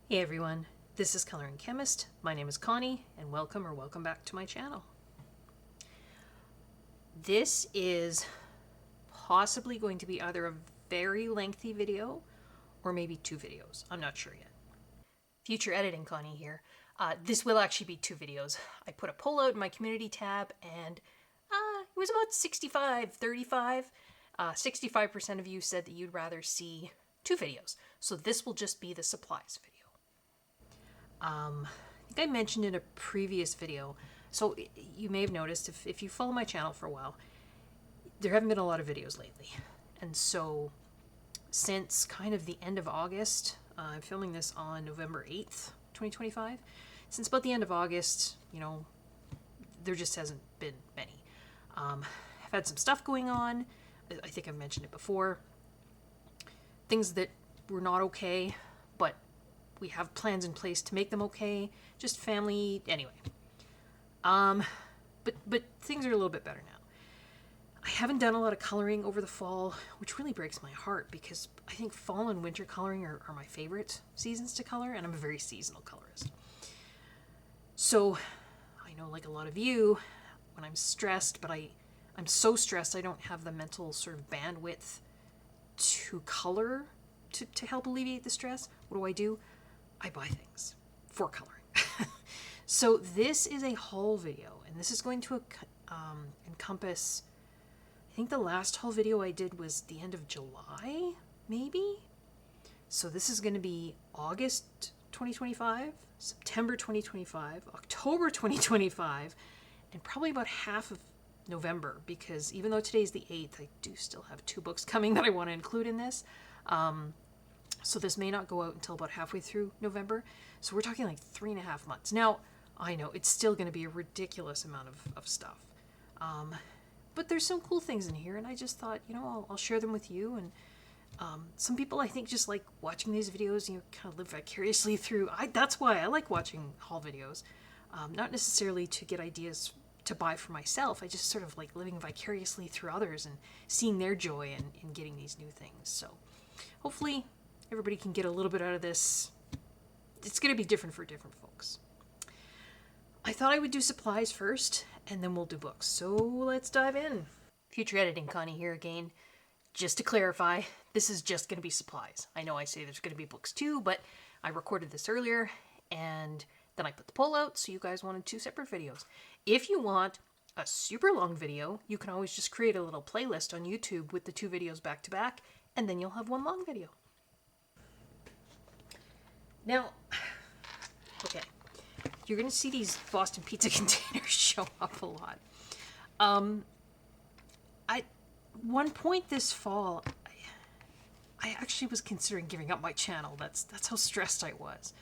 Hey everyone, this is Coloring Chemist. My name is Connie, and welcome back to my channel. This is possibly going to be either a very lengthy video or maybe two videos. I'm not sure yet. Future editing Connie here. This will actually be two videos. I put a poll out in my community tab and it was about 65-35. 65% of you said that you'd rather see two videos. So this will just be the supplies video. I think I mentioned in a previous video, so you may have noticed if you follow my channel for a while, there haven't been a lot of videos lately. And so since kind of the end of August, I'm filming this on November 8th, 2025. Since about the end of August, you know, there just hasn't been many. I've had some stuff going on. I think I've mentioned it before. Things that were not okay, but we have plans in place to make them okay. Just family, anyway. But things are a little bit better now. I haven't done a lot of coloring over the fall, which really breaks my heart because I think fall and winter coloring are my favorite seasons to color, and I'm a very seasonal colorist. So I know, like a lot of you, when I'm stressed, but I'm so stressed I don't have the mental sort of bandwidth to color to help alleviate the stress. What do? I buy things for coloring. So this is a haul video, and this is going to encompass, I think the last haul video I did was the end of July, maybe? So this is going to be August 2025, September 2025, October 2025, and probably about half of November, because even though today's the 8th, I do still have two books coming that I want to include in this. So this may not go out until about halfway through November. So we're talking like 3.5 months. Now, I know it's still going to be a ridiculous amount of stuff. But there's some cool things in here, and I just thought, you know, I'll share them with you. And some people, I think, just like watching these videos, you know, kind of live vicariously through. That's why I like watching haul videos. Not necessarily to get ideas to buy for myself. I just sort of like living vicariously through others and seeing their joy in getting these new things. So hopefully everybody can get a little bit out of this. It's going to be different for different folks. I thought I would do supplies first, and then we'll do books. So let's dive in. Future editing Connie here again. Just to clarify, this is just going to be supplies. I know I say there's going to be books too, but I recorded this earlier, and then I put the poll out, so you guys wanted two separate videos. If you want a super long video, you can always just create a little playlist on YouTube with the two videos back to back, and then you'll have one long video. Now, okay, you're going to see these Boston Pizza containers show up a lot. At one point this fall, I actually was considering giving up my channel. That's how stressed I was.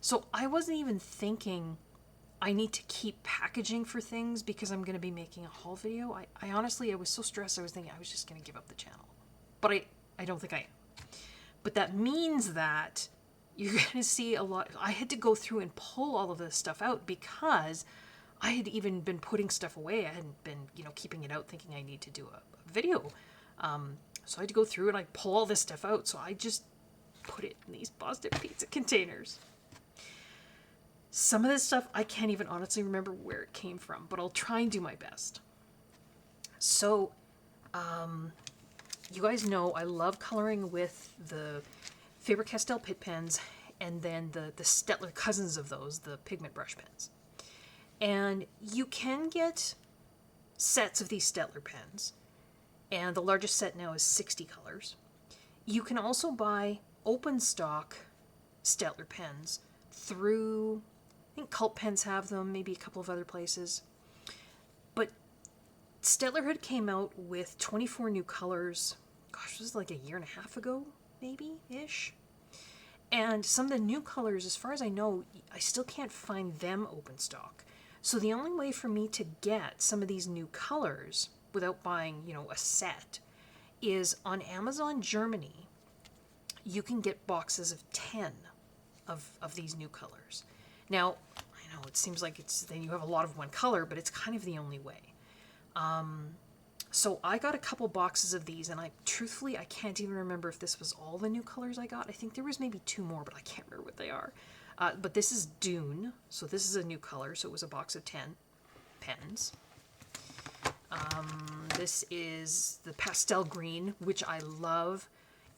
So I wasn't even thinking I need to keep packaging for things because I'm going to be making a haul video. I honestly, I was so stressed I was thinking I was just going to give up the channel. But I don't think I am. But that means that you're going to see a lot. I had to go through and pull all of this stuff out because I had even been putting stuff away. I hadn't been, you know, keeping it out thinking I need to do a video. So I had to go through and I pull all this stuff out. So I just put it in these Boston Pizza containers. Some of this stuff I can't even honestly remember where it came from, but I'll try and do my best. So, you guys know I love coloring with the Faber-Castell Pitt pens, and then the Staedtler cousins of those, the pigment brush pens. And you can get sets of these Staedtler pens, and the largest set now is 60 colors. You can also buy open stock Staedtler pens through, I think Cult Pens have them, maybe a couple of other places. But Staedtler had came out with 24 new colors, gosh, this was like 1.5 years ago, maybe-ish. And some of the new colors, as far as I know, I still can't find them open stock. So the only way for me to get some of these new colors without buying, you know, a set is on Amazon Germany. You can get boxes of 10 of these new colors. Now, I know it seems like then you have a lot of one color, but it's kind of the only way. So I got a couple boxes of these, and truthfully, I can't even remember if this was all the new colors I got. I think there was maybe 2 more, but I can't remember what they are. But this is Dune, so this is a new color, so it was a box of 10 pens. This is the Pastel green, which I love.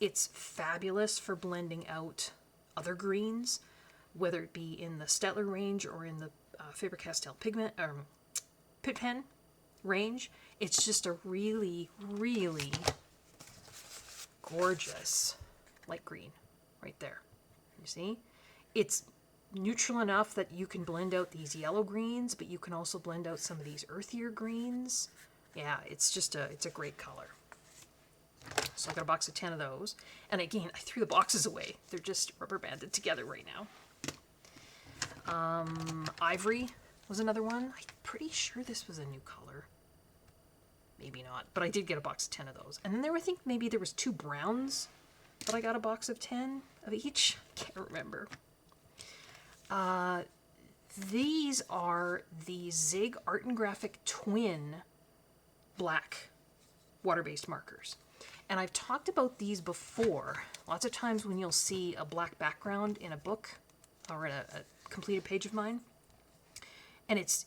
It's fabulous for blending out other greens, whether it be in the Stettler range or in the Faber-Castell pigment Pit Pen range. It's just a really, really gorgeous light green right there. You see? It's neutral enough that you can blend out these yellow greens, but you can also blend out some of these earthier greens. Yeah, it's a great color. So I got a box of 10 of those. And again, I threw the boxes away. They're just rubber banded together right now. Ivory was another one. I'm pretty sure this was a new color. Maybe not, but I did get a box of 10 of those. And then I think maybe there was 2 browns that I got a box of 10 of each. Can't remember. These are the Zig Art and Graphic Twin black water-based markers. And I've talked about these before. Lots of times when you'll see a black background in a book or in a completed page of mine, and it's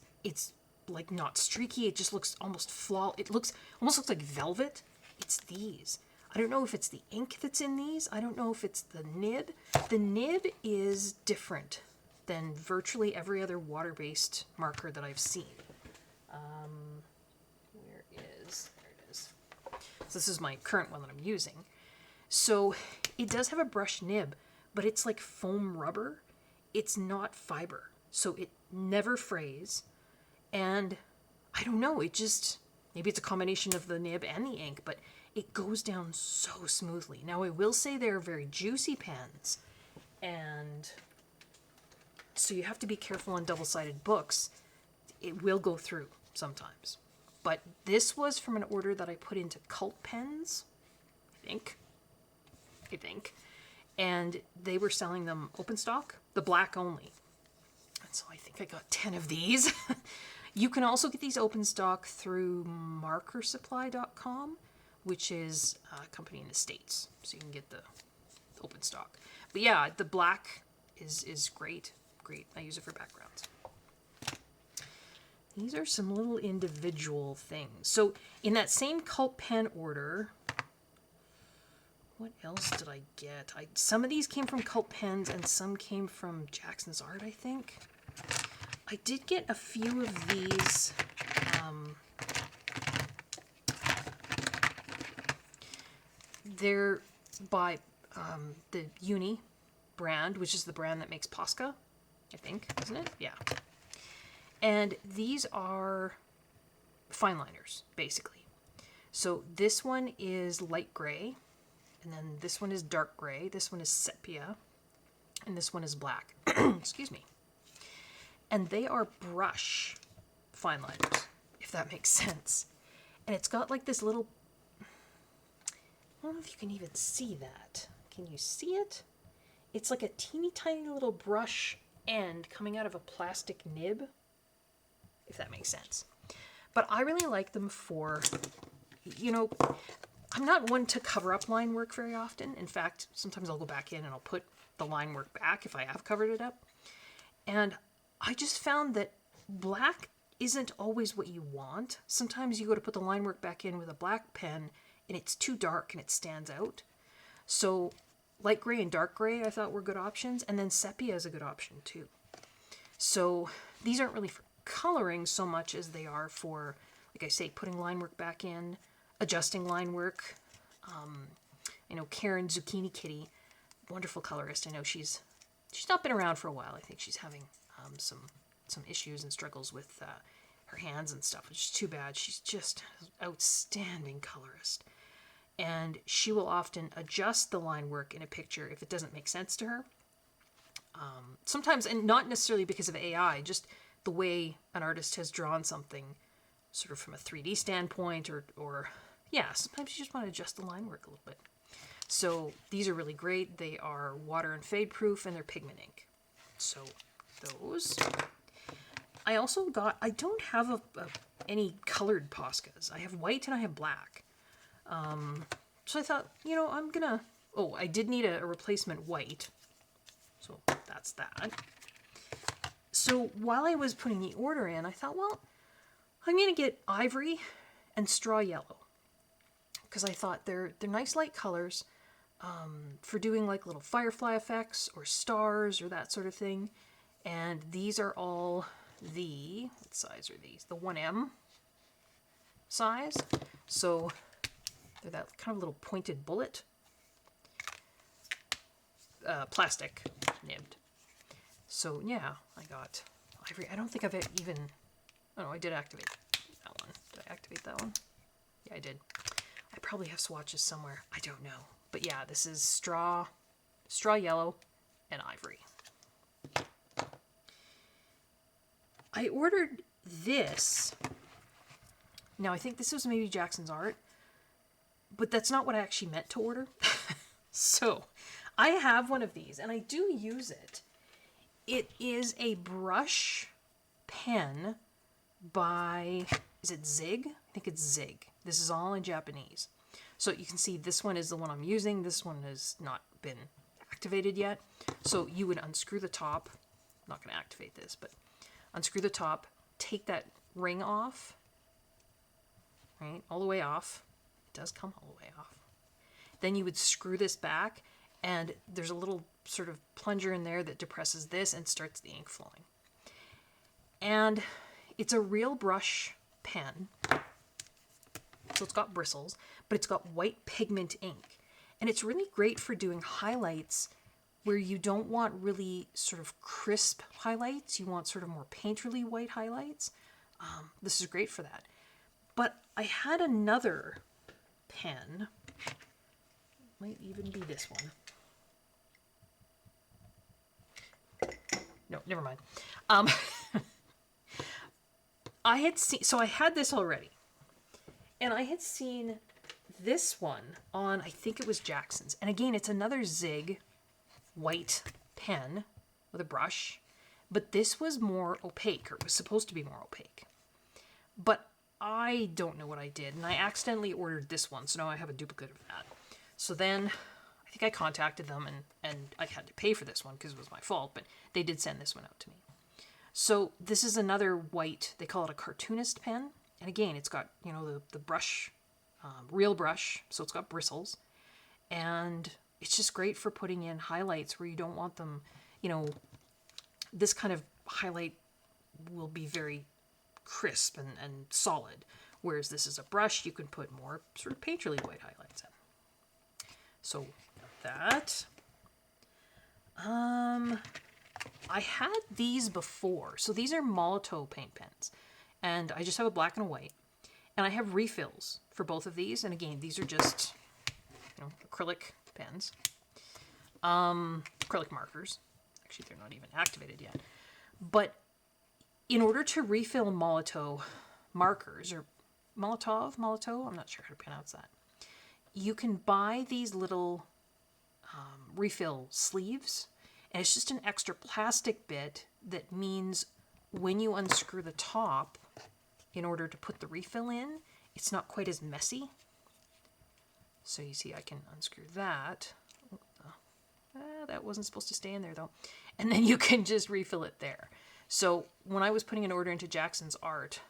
like not streaky, it just looks almost it almost looks like velvet. It's these. I don't know if it's the ink that's in these. I don't know if it's the nib. The nib is different than virtually every other water-based marker that I've seen. There it is. So this is my current one that I'm using. So it does have a brush nib, but it's like foam rubber. It's not fiber. So it never frays. And I don't know, maybe it's a combination of the nib and the ink, but it goes down so smoothly. Now I will say they're very juicy pens, and so you have to be careful on double-sided books. It will go through sometimes. But this was from an order that I put into Cult Pens, I think. And they were selling them open stock, the black only. And so I think I got 10 of these. You can also get these open stock through markersupply.com, which is a company in the States. So you can get the open stock. But yeah, the black is great. Great. I use it for backgrounds. These are some little individual things. So in that same Cult Pen order, what else did I get? Some of these came from Cult Pens and some came from Jackson's Art, I think. I did get a few of these. They're by the Uni brand, which is the brand that makes Posca, I think, isn't it? Yeah. And these are fine liners, basically. So this one is light gray, and then this one is dark gray, this one is sepia, and this one is black. Excuse me. And they are brush fine liners, if that makes sense. And it's got like this little, I don't know if you can even see that. Can you see it? It's like a teeny tiny little brush end coming out of a plastic nib, if that makes sense. But I really like them for, I'm not one to cover up line work very often. In fact, sometimes I'll go back in and I'll put the line work back if I have covered it up. And I just found that black isn't always what you want. Sometimes you go to put the line work back in with a black pen and it's too dark and it stands out. So light gray and dark gray I thought were good options, and then sepia is a good option too. So these aren't really for coloring so much as they are for, like I say, putting line work back in, adjusting line work. I know Karen Zucchini Kitty, wonderful colorist. I know she's not been around for a while. I think she's having some issues and struggles with her hands and stuff, which is too bad. She's just an outstanding colorist. And she will often adjust the line work in a picture if it doesn't make sense to her. Sometimes, and not necessarily because of AI, just the way an artist has drawn something sort of from a 3D standpoint, or yeah, sometimes you just want to adjust the line work a little bit. So these are really great. They are water and fade proof, and they're pigment ink. So those. I also got, I don't have any colored Poscas. I have white and I have black. So I thought, you know, I'm gonna, oh, I did need a replacement white. So that's that. So while I was putting the order in, I thought, well, I'm gonna get ivory and straw yellow. Because I thought they're nice light colors for doing like little firefly effects or stars or that sort of thing. And these are all the, what size are these? The 1M size. So they're that kind of little pointed bullet. Plastic nibbed. So yeah, I got ivory. I don't think I've even, oh no, I did activate that one. Did I activate that one? Yeah, I did. I probably have swatches somewhere. I don't know. But yeah, this is straw yellow, and ivory. I ordered this. Now, I think this was maybe Jackson's Art, but that's not what I actually meant to order. So, I have one of these, and I do use it. It is a brush pen by, is it Zig? I think it's Zig. This is all in Japanese. So you can see this one is the one I'm using. This one has not been activated yet. So you would unscrew the top. I'm not going to activate this, but unscrew the top, take that ring off, right, all the way off. It does come all the way off. Then you would screw this back, and there's a little sort of plunger in there that depresses this and starts the ink flowing. And it's a real brush pen. So it's got bristles, but it's got white pigment ink. And it's really great for doing highlights where you don't want really sort of crisp highlights. You want sort of more painterly white highlights. This is great for that. But I had another pen. Might even be this one. No, never mind. I had seen, so I had this already. And I had seen this one on, I think it was Jackson's. And again, it's another Zig white pen with a brush. But this was more opaque, or it was supposed to be more opaque. But I don't know what I did. And I accidentally ordered this one. So now I have a duplicate of that. So then I think I contacted them and I had to pay for this one because it was my fault. But they did send this one out to me. So this is another white, they call it a cartoonist pen. And again, it's got, you know, the brush, real brush, so it's got bristles. And it's just great for putting in highlights where you don't want them, you know, this kind of highlight will be very crisp and solid. Whereas this is a brush, you can put more sort of painterly white highlights in. So, that. I had these before. So these are Molotow paint pens. And I just have a black and a white. And I have refills for both of these. And again, these are just, you know, acrylic pens. Acrylic markers. Actually, they're not even activated yet. But in order to refill Molotow markers, or Molotow, I'm not sure how to pronounce that. You can buy these little refill sleeves. And it's just an extra plastic bit that means when you unscrew the top, in order to put the refill in, it's not quite as messy. So you see I can unscrew that. That wasn't supposed to stay in there though. And then you can just refill it there. So when I was putting an order into Jackson's Art,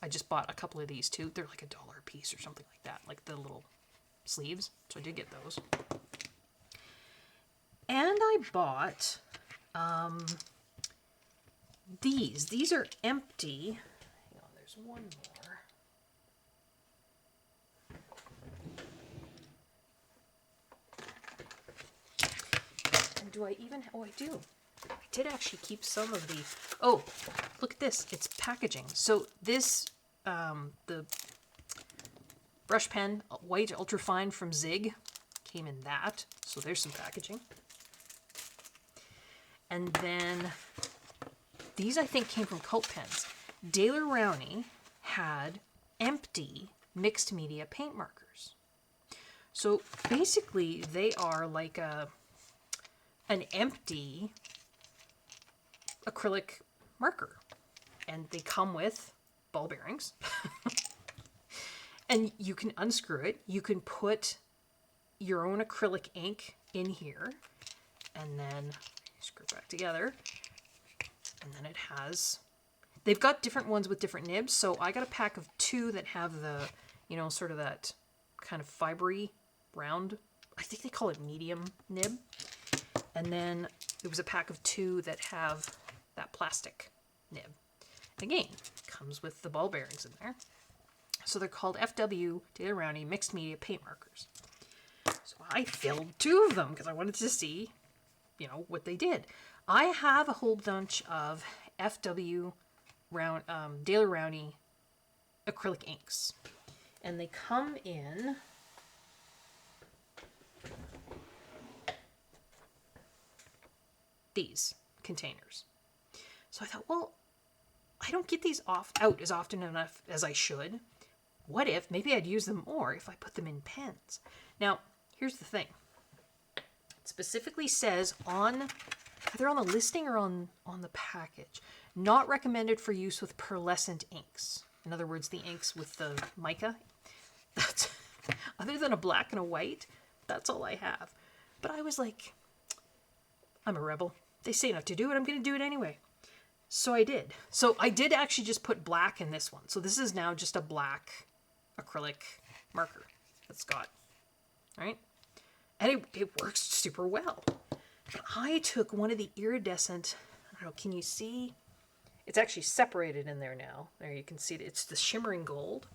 I just bought a couple of these too. They're like $1 a piece or something like that, like the little sleeves. So I did get those. And I bought these. These are empty. Hang on, there's one more. And do I even, oh, I do. I did actually keep some of the, oh, look at this. It's packaging. So this, the brush pen, white ultrafine from Zig, came in that. So there's some packaging. And then these, I think, came from Cult Pens. Daler Rowney had empty mixed media paint markers. So basically, they are like an empty acrylic marker. And they come with ball bearings. And you can unscrew it. You can put your own acrylic ink in here. And then screw it back together. And then it has... They've got different ones with different nibs. So I got a pack of 2 that have the, you know, sort of that kind of fibery round. I think they call it medium nib. And then there was a pack of 2 that have that plastic nib. Again, comes with the ball bearings in there. So they're called FW Daler Rowney Mixed Media Paint Markers. So I filled 2 of them because I wanted to see, you know, what they did. I have a whole bunch of FW Daler Rowney acrylic inks. And they come in these containers. So I thought, well, I don't get these out as often enough as I should. What if, maybe I'd use them more if I put them in pens. Now, here's the thing. It specifically says on, either on the listing or on the package, not recommended for use with pearlescent inks. In other words, the inks with the mica. That's, other than a black and a white, that's all I have. But I was like, I'm a rebel. They say not to do it, I'm going to do it anyway. So I did. So I did actually just put black in this one. So this is now just a black acrylic marker that's got, right? And it works super well. But I took one of the iridescent, I don't know, can you see? It's actually separated in there now. There you can see it. It's the shimmering gold.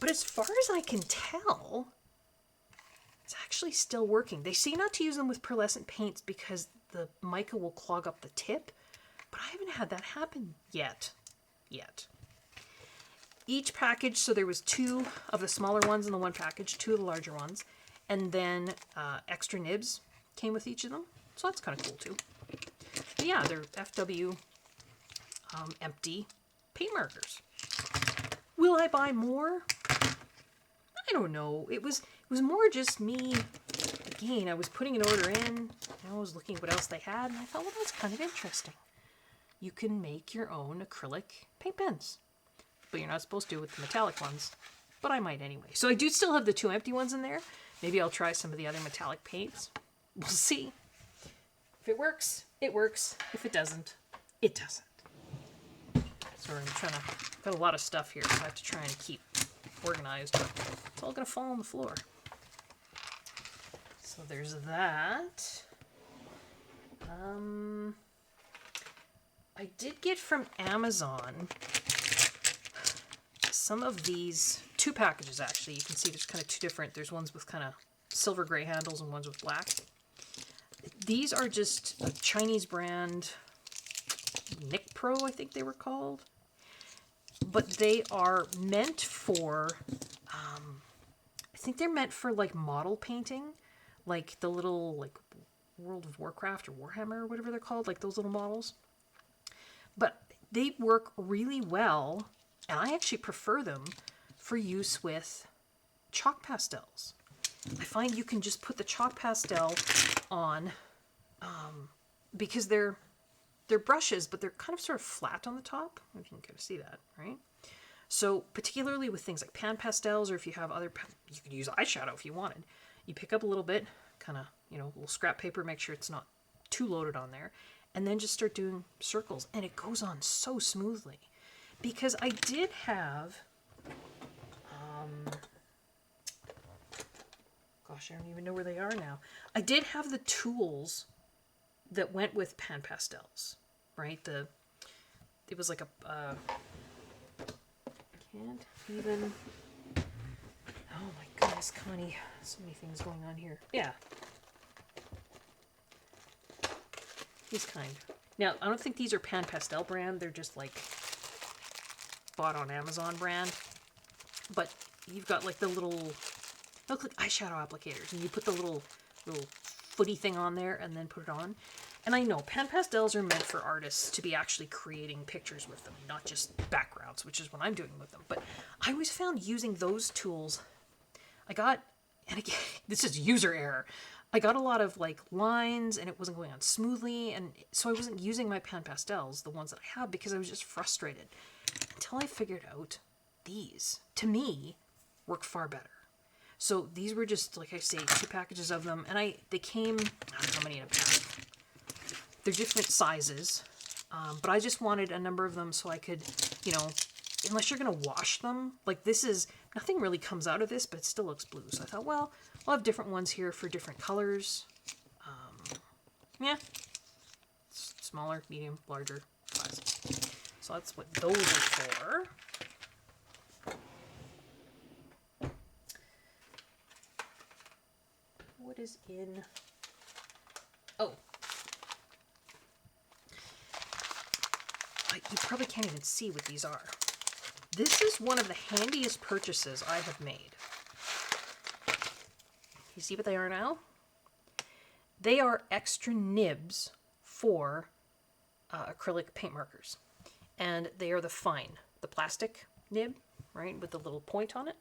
But as far as I can tell, it's actually still working. They say not to use them with pearlescent paints because the mica will clog up the tip. But I haven't had that happen yet. Each package, so there was 2 of the smaller ones in the one package, 2 of the larger ones, and then extra nibs came with each of them. So that's kind of cool too. But yeah, they're FW empty paint markers. Will I buy more? I don't know. It was more just me. Again, I was putting an order in. I was looking at what else they had, and I thought, well, that's kind of interesting. You can make your own acrylic paint pens. But you're not supposed to with the metallic ones. But I might anyway. So I do still have the 2 empty ones in there. Maybe I'll try some of the other metallic paints. We'll see. If it works, it works. If it doesn't, it doesn't. Sorry, I'm trying to... got a lot of stuff here, so I have to try and keep organized. But it's all going to fall on the floor. So there's that. I did get from Amazon some of these, 2 packages actually. You can see there's kind of 2 different, there's ones with kind of silver gray handles and ones with black. These are just a Chinese brand, Nick Pro, I think they were called. But they are meant for, I think they're meant for like model painting, like the little like World of Warcraft or Warhammer or whatever they're called, like those little models. But they work really well, and I actually prefer them for use with chalk pastels. I find you can just put the chalk pastel on, because they're brushes, but they're kind of sort of flat on the top. If you can kind of see that, right? So particularly with things like pan pastels, or if you have other, you could use eyeshadow if you wanted. You pick up a little bit, kind of, you know, a little scrap paper, make sure it's not too loaded on there, and then just start doing circles, and it goes on so smoothly. Because I did have, gosh, I don't even know where they are now. I did have the tools that went with pan pastels, right? It was like a, can't even, oh my goodness, Connie, so many things going on here. Yeah. These kind. Now, I don't think these are Pan Pastel brand. They're just like bought on Amazon brand. But you've got like the little, look like eyeshadow applicators, and you put the little footy thing on there and then put it on. And I know Pan Pastels are meant for artists to be actually creating pictures with them, not just backgrounds, which is what I'm doing with them. But I always found using those tools, I got, and again, this is user error. I got a lot of like lines and it wasn't going on smoothly. And so I wasn't using my pan pastels, the ones that I had, because I was just frustrated until I figured out these, to me, work far better. So these were just, like I say, 2 packages of them. And they came, I don't know how many in a pack. They're different sizes. But I just wanted a number of them so I could, you know, unless you're going to wash them, like this is, nothing really comes out of this, but it still looks blue. So I thought, well, I'll have different ones here for different colors. Yeah. Smaller, medium, larger sizes. So that's what those are for. What is in... Oh. You probably can't even see what these are. This is one of the handiest purchases I have made. You see what they are now? They are extra nibs for acrylic paint markers. And they are the the plastic nib, right, with the little point on it.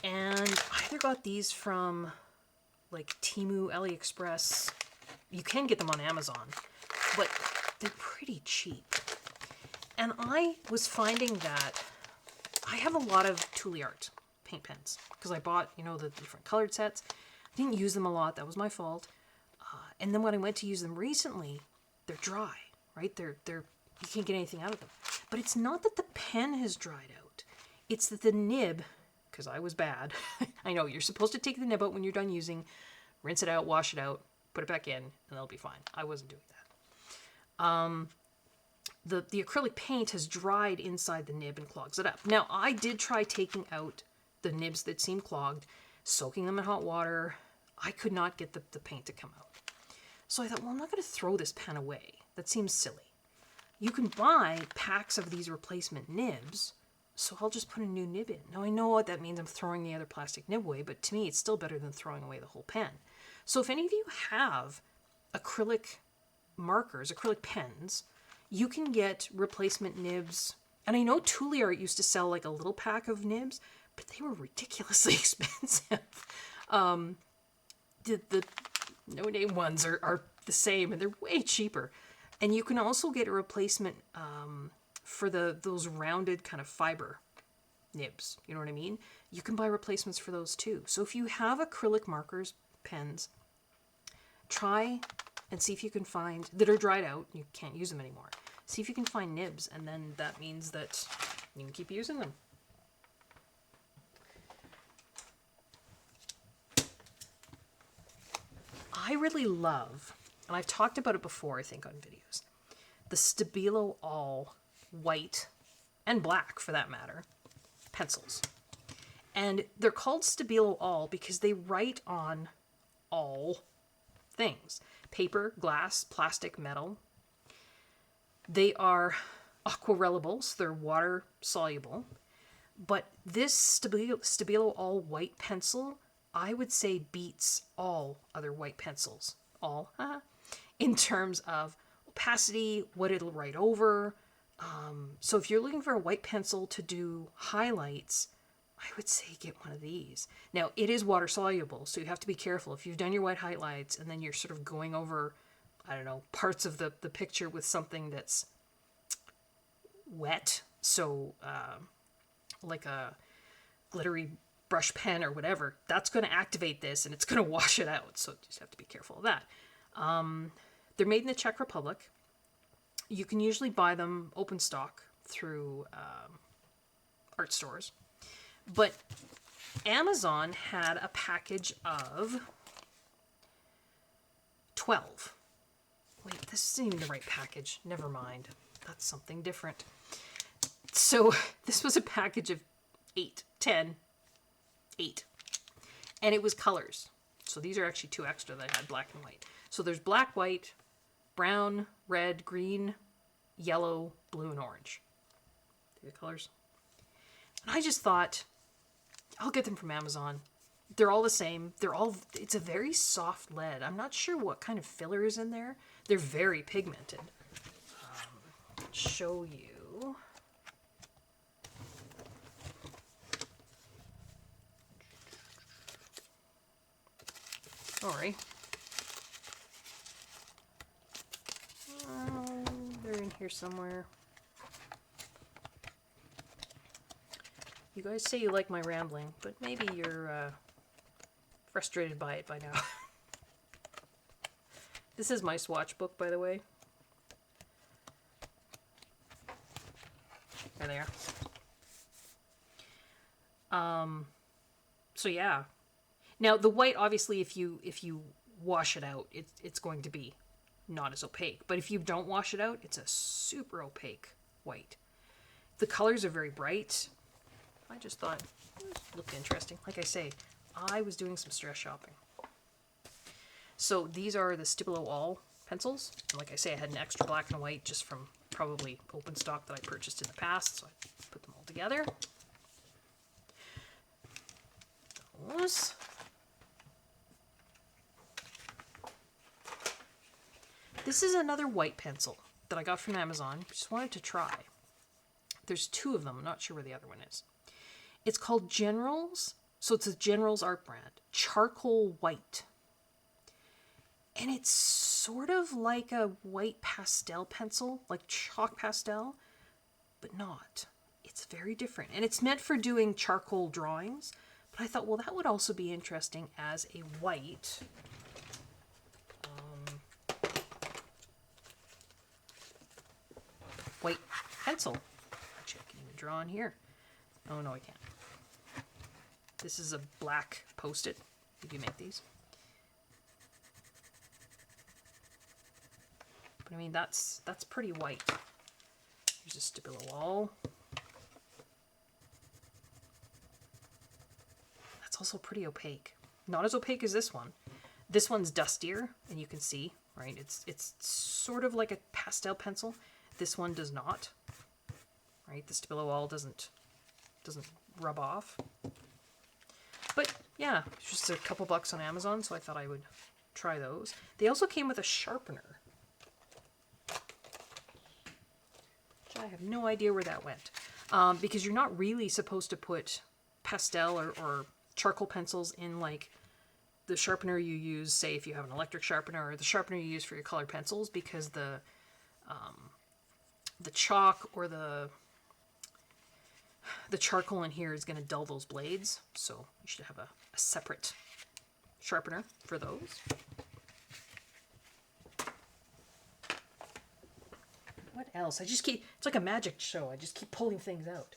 And I either got these from like Temu, AliExpress. You can get them on Amazon, but they're pretty cheap. And I was finding that I have a lot of Tooly Art paint pens because I bought, you know, the different colored sets. I didn't use them a lot. That was my fault. And then when I went to use them recently, they're dry, right? They're you can't get anything out of them. But it's not that the pen has dried out. It's that the nib, because I was bad. I know, you're supposed to take the nib out when you're done using, rinse it out, wash it out, put it back in, and it'll be fine. I wasn't doing that. The acrylic paint has dried inside the nib and clogs it up. Now, I did try taking out the nibs that seemed clogged, soaking them in hot water. I could not get the paint to come out. So I thought, well, I'm not going to throw this pen away. That seems silly. You can buy packs of these replacement nibs, so I'll just put a new nib in. Now, I know what that means. I'm throwing the other plastic nib away, but to me, it's still better than throwing away the whole pen. So if any of you have acrylic markers, acrylic pens, you can get replacement nibs. And I know Tooly Art used to sell like a little pack of nibs, but they were ridiculously expensive. The no-name ones are the same, and they're way cheaper. And you can also get a replacement for those rounded kind of fiber nibs. You know what I mean? You can buy replacements for those too. So if you have acrylic markers, pens, try and see if you can find that are dried out. You can't use them anymore. See if you can find nibs, and then that means that you can keep using them. I really love, and I've talked about it before, I think, on videos, the Stabilo All white, and black for that matter, pencils. And they're called Stabilo All because they write on all things. Paper, glass, plastic, metal. They are aquarellable, so they're water soluble. But this Stabilo All white pencil, I would say beats all other white pencils. All, in terms of opacity, what it'll write over. So if you're looking for a white pencil to do highlights, I would say get one of these. Now, it is water soluble, so you have to be careful. If you've done your white highlights and then you're sort of going over, I don't know, parts of the picture with something that's wet, so like a glittery brush pen or whatever, that's going to activate this and it's going to wash it out. So you just have to be careful of that. They're made in the Czech Republic. You can usually buy them open stock through art stores. But Amazon had a package of 12. Wait, this isn't even the right package. Never mind. That's something different. So this was a package of 8. And it was colors. So these are actually 2 extra that I had, black and white. So there's black, white, brown, red, green, yellow, blue, and orange. See the colors? And I just thought, I'll get them from Amazon. They're all the same. It's a very soft lead. I'm not sure what kind of filler is in there. They're very pigmented. Show you. Alright. They're in here somewhere. You guys say you like my rambling, but maybe you're frustrated by it by now. This is my swatch book, by the way. There they are. So yeah. Now the white, obviously, if you wash it out, it's going to be not as opaque. But if you don't wash it out, it's a super opaque white. The colors are very bright. I just thought it looked interesting. Like I say, I was doing some stress shopping. So these are the Stipilo All pencils. And like I say, I had an extra black and white just from probably open stock that I purchased in the past. So I put them all together. Those. This is another white pencil that I got from Amazon. Just wanted to try. There's two of them. I'm not sure where the other one is. It's called Generals. So it's a Generals art brand. Charcoal White. And it's sort of like a white pastel pencil, like chalk pastel, but not. It's very different. And it's meant for doing charcoal drawings. But I thought, well, that would also be interesting as a white. White pencil. Actually, I can even draw on here. Oh, no, I can't. This is a black Post-it. Did you make these? But I mean, that's pretty white. Here's a Stipilo All. That's also pretty opaque. Not as opaque as this one. This one's dustier, and you can see, right? It's sort of like a pastel pencil. This one does not. Right? The Stipilo All doesn't rub off. But yeah, it's just a couple bucks on Amazon, so I thought I would try those. They also came with a sharpener. Which I have no idea where that went. Because you're not really supposed to put pastel or charcoal pencils in like the sharpener you use, say if you have an electric sharpener, or the sharpener you use for your colored pencils, because the chalk or the charcoal in here is going to dull those blades, so you should have a separate sharpener for those. What else? It's like a magic show. I just keep pulling things out.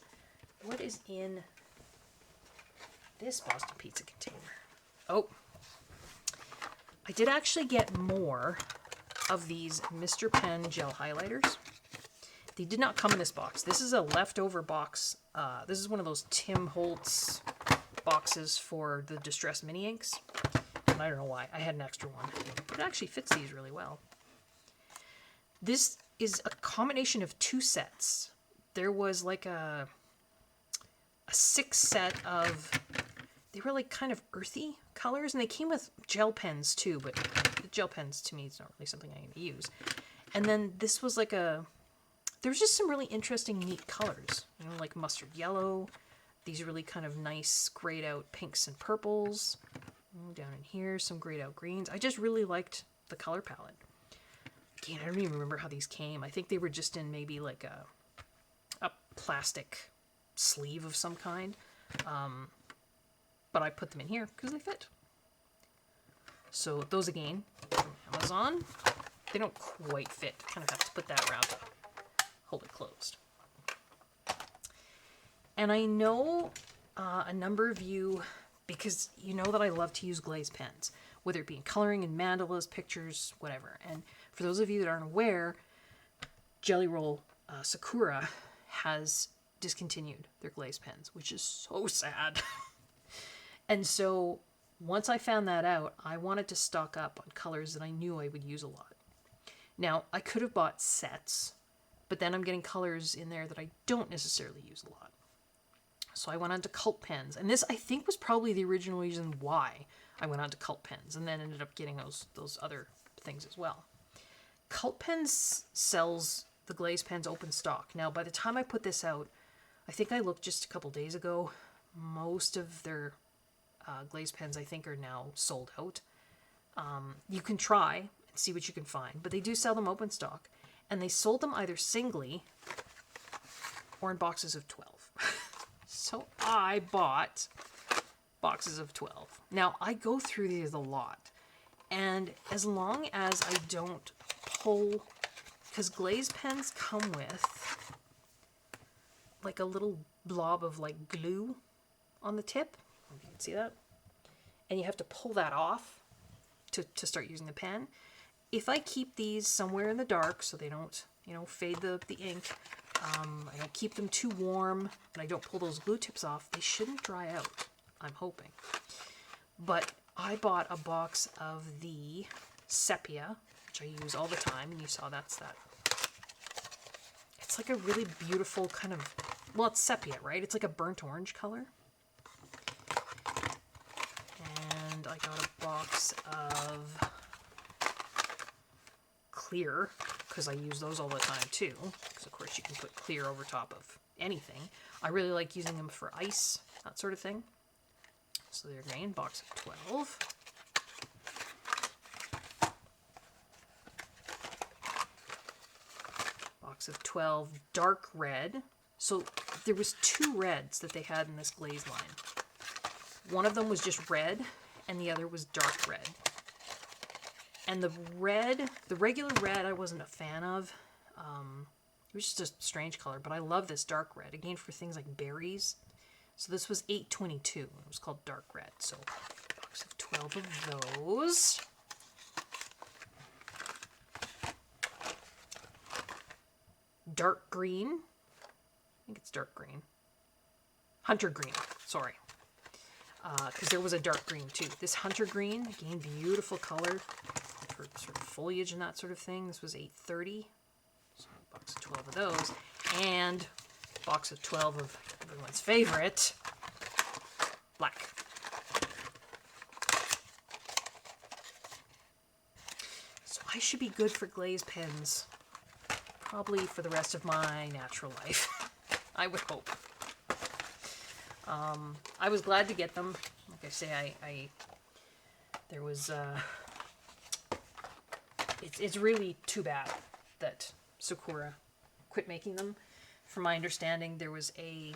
What is in this Boston Pizza container? Oh, I did actually get more of these Mr. Pen gel highlighters. They did not come in this box. This is a leftover box. This is one of those Tim Holtz boxes for the Distress Mini Inks. And I don't know why. I had an extra one. But it actually fits these really well. This is a combination of two sets. There was like a 6 set of... They were like kind of earthy colors. And they came with gel pens too. But the gel pens, to me, is not really something I'm going to use. And then this was like a... There's just some really interesting, neat colors. You know, like mustard yellow. These really kind of nice grayed out pinks and purples. Down in here, some grayed out greens. I just really liked the color palette. Again, I don't even remember how these came. I think they were just in maybe like a plastic sleeve of some kind. But I put them in here because they fit. So those again from Amazon. They don't quite fit. Kind of have to put that around to hold it closed. And I know a number of you, because you know that I love to use Glaze pens, whether it be in coloring, in mandalas, pictures, whatever. And for those of you that aren't aware, Jelly Roll Sakura has discontinued their Glaze pens, which is so sad. And so once I found that out, I wanted to stock up on colors that I knew I would use a lot. Now, I could have bought sets, but then I'm getting colors in there that I don't necessarily use a lot. So I went on to cult pens. And this, I think, was probably the original reason why I went on to cult pens, and then ended up getting those other things as well. Cult Pens sells the Glaze pens open stock. Now, by the time I put this out, I think I looked just a couple days ago, most of their Glaze pens, I think, are now sold out. You can try and see what you can find, but they do sell them open stock, and they sold them either singly or in boxes of 12. So I bought boxes of 12. Now, I go through these a lot, and as long as I don't pull, because Glaze pens come with like a little blob of like glue on the tip, if you can see that, and you have to pull that off to start using the pen. If I keep these somewhere in the dark so they don't, fade the ink, I don't keep them too warm, and I don't pull those glue tips off, they shouldn't dry out, I'm hoping. But I bought a box of the sepia, which I use all the time, and you saw that's that. It's like a really beautiful kind of, well, it's sepia, right? It's like a burnt orange color. And I got a box of clear, because I use those all the time too, because of course you can put clear over top of anything. I really like using them for ice, that sort of thing. So they're green, box of 12. Box of 12 dark red. So there was 2 reds that they had in this Glaze line. One of them was just red, and the other was dark red. And the red, the regular red, I wasn't a fan of. It was just a strange color, but I love this dark red, again, for things like berries. So this was $8.22. It was called dark red. So box of 12 of those. Dark green. I think it's dark green. Hunter green, sorry. Because there was a dark green too. This hunter green, again, beautiful color for sort of foliage and that sort of thing. This was $8.30. So box of 12 of those. And box of 12 of everyone's favorite, black. So I should be good for Glaze pens probably for the rest of my natural life. I would hope. I was glad to get them. Like I say, there was, it's really too bad that Sakura quit making them. From my understanding, there was a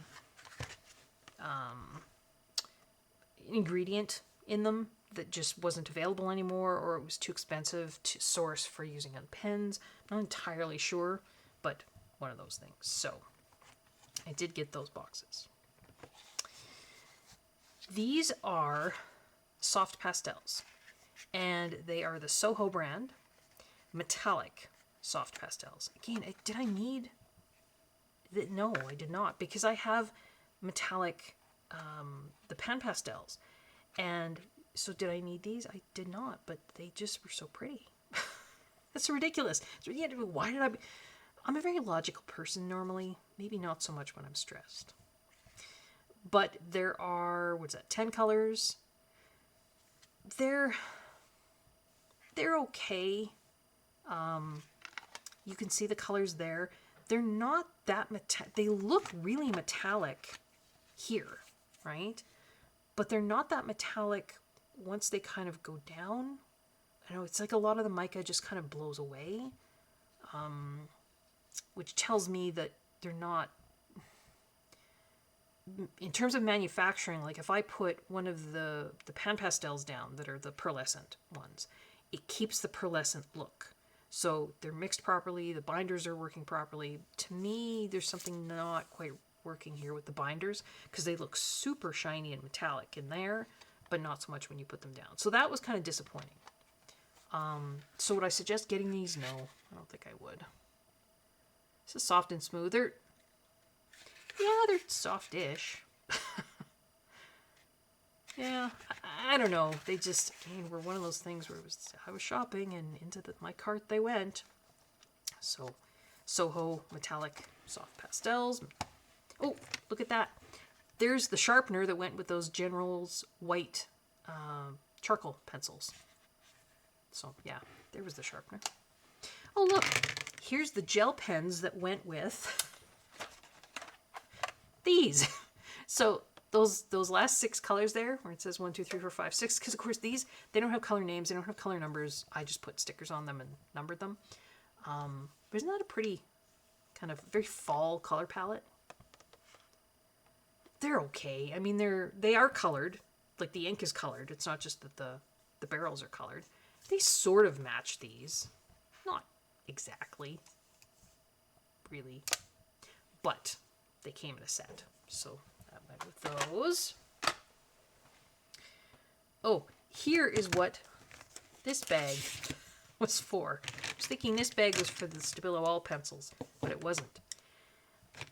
ingredient in them that just wasn't available anymore, or it was too expensive to source for using on pens. I'm not entirely sure, but one of those things. So I did get those boxes. These are soft pastels, and they are the Soho brand metallic soft pastels. Again, did I need that? No, I did not, because I have metallic, the pan pastels, and so did I need these? I did not, but they just were so pretty. That's ridiculous. So, yeah, why did I'm a very logical person normally, maybe not so much when I'm stressed. But there are, 10 colors. They're okay. You can see the colors there. They're not that they look really metallic here, right? But they're not that metallic once they kind of go down. I know it's like a lot of the mica just kind of blows away, which tells me that they're not, in terms of manufacturing, like if I put one of the pan pastels down that are the pearlescent ones, it keeps the pearlescent look. So they're mixed properly, the binders are working properly. To me, there's something not quite working here with the binders, because they look super shiny and metallic in there, but not so much when you put them down. So that was kind of disappointing. So would I suggest getting these? No, I don't think I would. This is soft and smooth. They're soft-ish. Yeah, I don't know. They just, again, were one of those things where I was shopping and into my cart they went. So, Soho metallic soft pastels. Oh, look at that. There's the sharpener that went with those General's white charcoal pencils. So, yeah, there was the sharpener. Oh, look. Here's the gel pens that went with these. So those last 6 colors there, where it says 1, 2, 3, 4, 5, 6, because of course these, they don't have color names, they don't have color numbers. I just put stickers on them and numbered them. But isn't that a pretty kind of very fall color palette? They're okay. I mean, they are colored. Like the ink is colored. It's not just that the barrels are colored. They sort of match these. Not exactly. Really. But they came in a set. So that went with those. Oh, here is what this bag was for. I was thinking this bag was for the Stabilo All pencils, but it wasn't.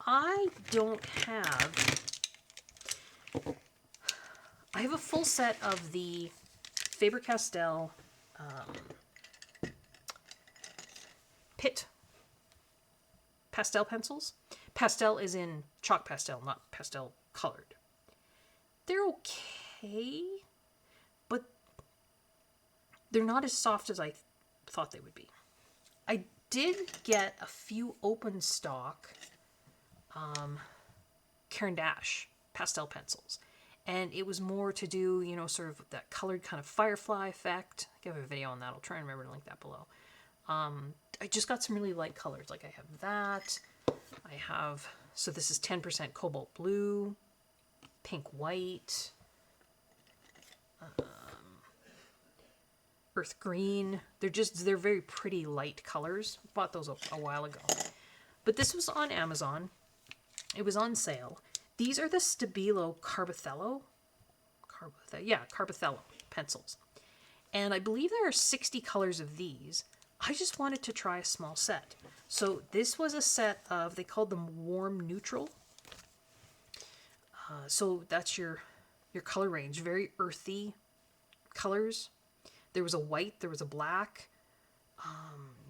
I have a full set of the Faber-Castell Pitt pastel pencils. Pastel is in chalk pastel, not pastel colored. They're okay, but they're not as soft as I thought they would be. I did get a few open stock Caran d'Ache pastel pencils. And it was more to do, you know, sort of that colored kind of firefly effect. I have a video on that. I'll try and remember to link that below. I just got some really light colors. Like I have that. I have, so this is 10% cobalt blue, pink white, earth green. They're very pretty light colors. Bought those a while ago. But this was on Amazon. It was on sale. These are the Stabilo Carbothello pencils. And I believe there are 60 colors of these. I just wanted to try a small set. So this was a set of, they called them warm neutral. So that's your color range, very earthy colors. There was a white, there was a black,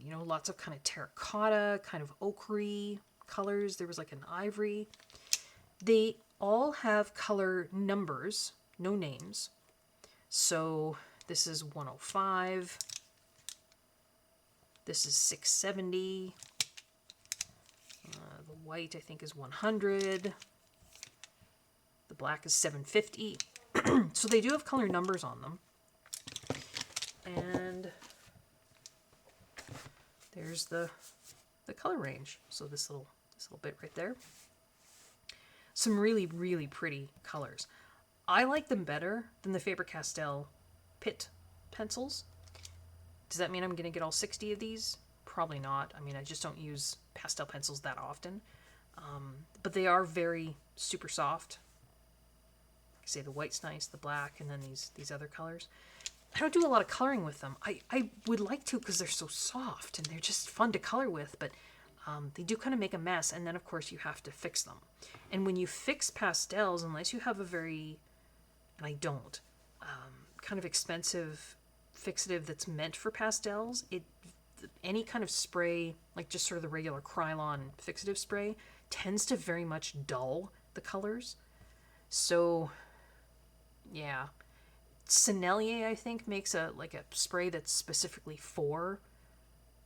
you know, lots of kind of terracotta, kind of ochre colors. There was like an ivory. They all have color numbers, no names. So this is 105. This is 670. The white, I think, is 100. The black is 750. So they do have color numbers on them. And there's the color range. So this little bit right there. Some really, really pretty colors. I like them better than the Faber-Castell Pitt pencils. Does that mean I'm going to get all 60 of these? Probably not. I mean, I just don't use pastel pencils that often. But they are very super soft. Like I say, the white's nice, the black, and then these other colors. I don't do a lot of coloring with them. I would like to because they're so soft and they're just fun to color with, but they do kind of make a mess, and then of course you have to fix them. And when you fix pastels, unless you have a very, and I don't, kind of expensive fixative that's meant for pastels, any kind of spray, like just sort of the regular Krylon fixative spray, tends to very much dull the colors. So, yeah. Sennelier, I think, makes a spray that's specifically for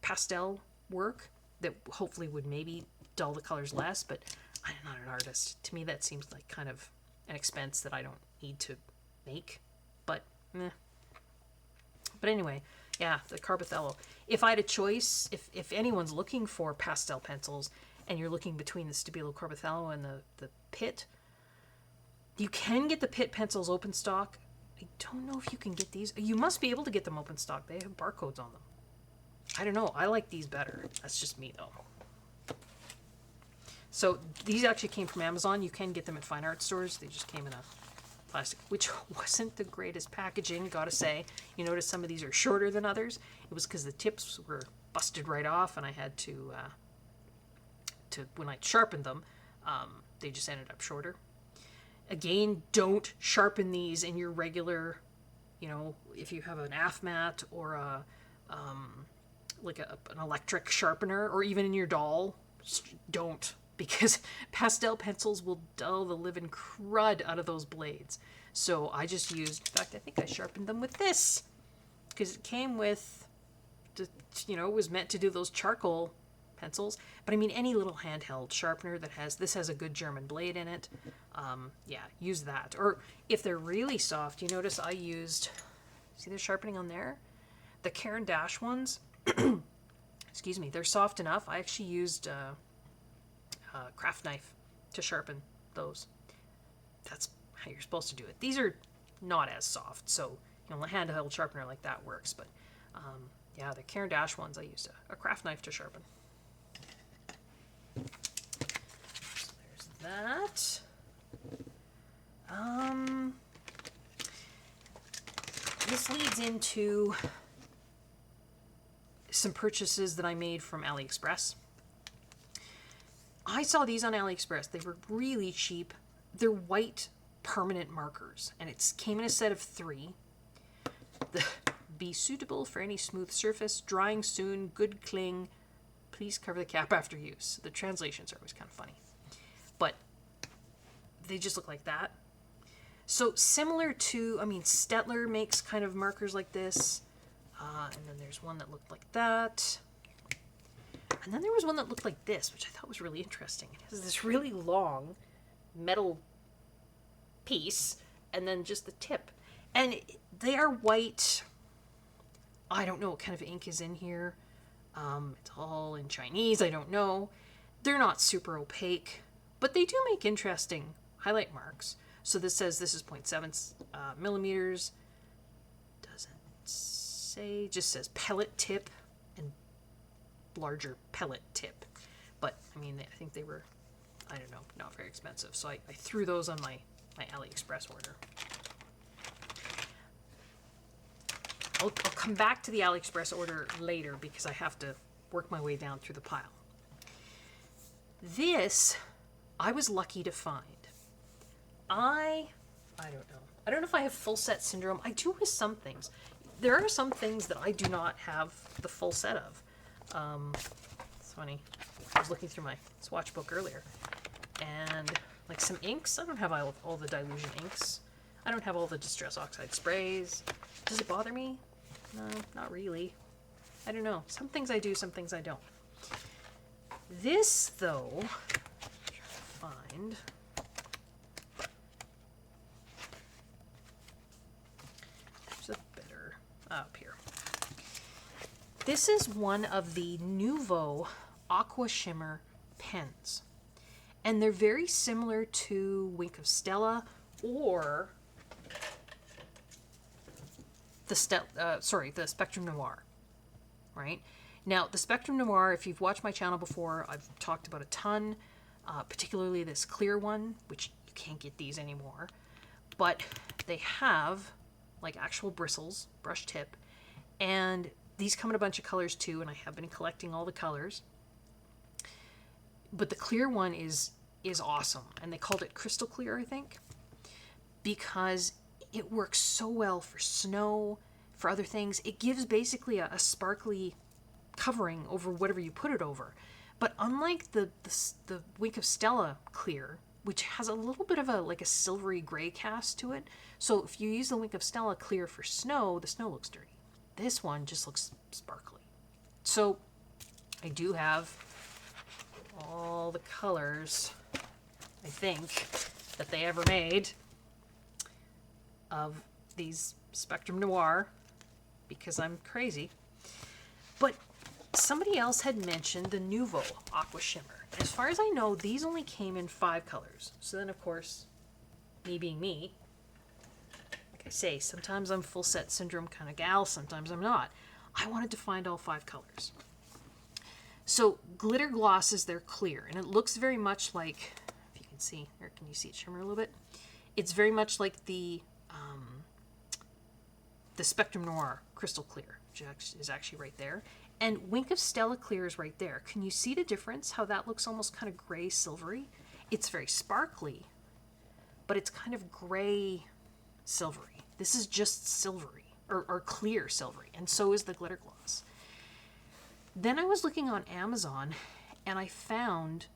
pastel work that hopefully would maybe dull the colors less, but I'm not an artist. To me, that seems like kind of an expense that I don't need to make, but meh. But anyway, yeah, the Carbothello. If I had a choice, if anyone's looking for pastel pencils and you're looking between the Stabilo Carbothello and the Pitt, you can get the Pitt pencils open stock. I don't know if you can get these. You must be able to get them open stock. They have barcodes on them. I don't know. I like these better. That's just me, though. So these actually came from Amazon. You can get them at fine art stores. They just came in a plastic, which wasn't the greatest packaging, gotta say. You notice some of these are shorter than others. It was because the tips were busted right off, and I had to when I sharpened them, they just ended up shorter. Again, don't sharpen these in your regular, you know, if you have an AFMAT or an electric sharpener, or even in your doll, don't, because pastel pencils will dull the living crud out of those blades. So I just used, in fact, I think I sharpened them with this, because it came with, it was meant to do those charcoal pencils. But I mean, any little handheld sharpener that has, this has a good German blade in it. Yeah, use that. Or if they're really soft, you notice I used, see the sharpening on there? The Caran d'Ache ones, excuse me, they're soft enough. I actually used a craft knife to sharpen those. That's how you're supposed to do it. These are not as soft, so you know, a handheld sharpener like that works. But yeah, the Caran d'Ache ones, I used a craft knife to sharpen. So there's that. This leads into some purchases that I made from AliExpress. I saw these on AliExpress. They were really cheap. They're white permanent markers, and it came in a set of 3. Be suitable for any smooth surface, drying soon, good cling. Please cover the cap after use. The translations are always kind of funny, but they just look like that. So similar to, I mean, Stettler makes kind of markers like this, and then there's one that looked like that. And then there was one that looked like this, which I thought was really interesting. It has this really long metal piece, and then just the tip. And they are white. I don't know what kind of ink is in here. It's all in Chinese, I don't know. They're not super opaque, but they do make interesting highlight marks. So this says this is 0.7 millimeters. Doesn't say, just says pellet tip and larger pellet tip. But I mean, I think they were, I don't know, not very expensive. So I threw those on my AliExpress order. I'll come back to the AliExpress order later because I have to work my way down through the pile. This, I was lucky to find. I don't know. I don't know if I have full set syndrome. I do with some things. There are some things that I do not have the full set of. It's funny. I was looking through my swatch book earlier. And like some inks, I don't have all the dilution inks. I don't have all the Distress Oxide sprays. Does it bother me? No, not really. I don't know. Some things I do, some things I don't. This, though, I'm trying to find. There's a better up here. This is one of the Nouveau Aqua Shimmer pens. And they're very similar to Wink of Stella or the Spectrum Noir, right? Now, the Spectrum Noir, if you've watched my channel before, I've talked about a ton, particularly this clear one, which you can't get these anymore. But they have, like, actual bristles, brush tip, and these come in a bunch of colors too, and I have been collecting all the colors. But the clear one is awesome, and they called it Crystal Clear, I think, because it works so well for snow, for other things. It gives basically a sparkly covering over whatever you put it over. But unlike the Wink of Stella clear, which has a little bit of a silvery gray cast to it, so if you use the Wink of Stella clear for snow, the snow looks dirty. This one just looks sparkly. So I do have all the colors, I think, that they ever made of these Spectrum Noir, because I'm crazy. But somebody else had mentioned the Nouveau Aqua Shimmer. As far as I know, these only came in 5 colors. So then, of course, me being me, like I say, sometimes I'm full set syndrome kind of gal, sometimes I'm not. I wanted to find all 5 colors. So glitter gloss is their clear, and it looks very much like, if you can see, or can you see it shimmer a little bit? It's very much like the Spectrum Noir Crystal Clear, which is actually right there. And Wink of Stella Clear is right there. Can you see the difference? How that looks almost kind of gray silvery? It's very sparkly, but it's kind of gray silvery. This is just silvery, or clear silvery, and so is the glitter gloss. Then I was looking on Amazon, and I found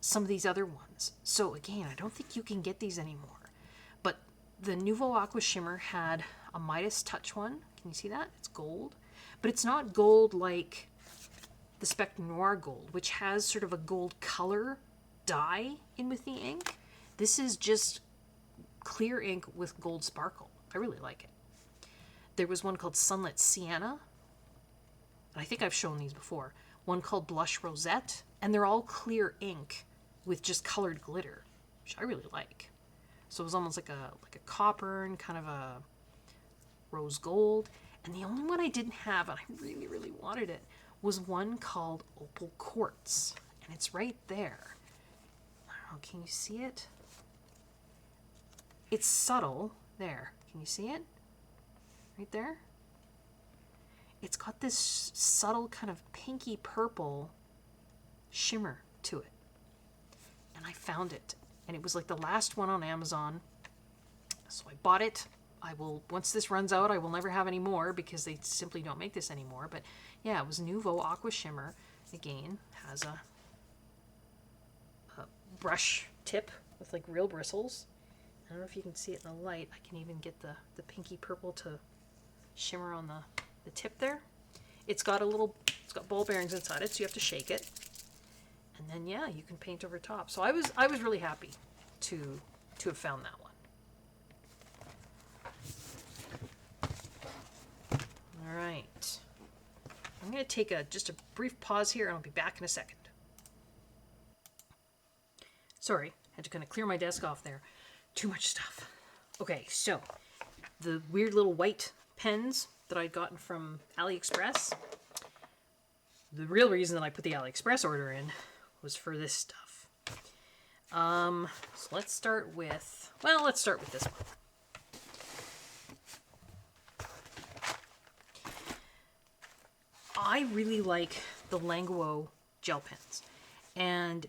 some of these other ones. So again, I don't think you can get these anymore. But the Nouveau Aqua Shimmer had a Midas Touch one. Can you see that? It's gold. But it's not gold like the Spec Noir Gold, which has sort of a gold color dye in with the ink. This is just clear ink with gold sparkle. I really like it. There was one called Sunlit Sienna. I think I've shown these before. One called Blush Rosette, and they're all clear ink with just colored glitter, which I really like. So it was almost like a copper and kind of a rose gold. And the only one I didn't have, and I really, really wanted it, was one called Opal Quartz. And it's right there. I don't know, can you see it? It's subtle. There. Can you see it? Right there? It's got this subtle kind of pinky purple shimmer to it. And I found it. And it was like the last one on Amazon. So I bought it. I will, once this runs out, I will never have any more because they simply don't make this anymore. But yeah, it was Nouveau Aqua Shimmer. Again, has a brush tip with like real bristles. I don't know if you can see it in the light. I can even get the pinky purple to shimmer on the tip there. It's got ball bearings inside it, so you have to shake it. And then yeah, you can paint over top. So I was really happy to have found that one. All right. I'm going to take just a brief pause here and I'll be back in a second. Sorry, had to kind of clear my desk off there. Too much stuff. Okay, so the weird little white pens that I'd gotten from AliExpress. The real reason that I put the AliExpress order in was for this stuff. So let's start with this one. I really like the Languo gel pens, and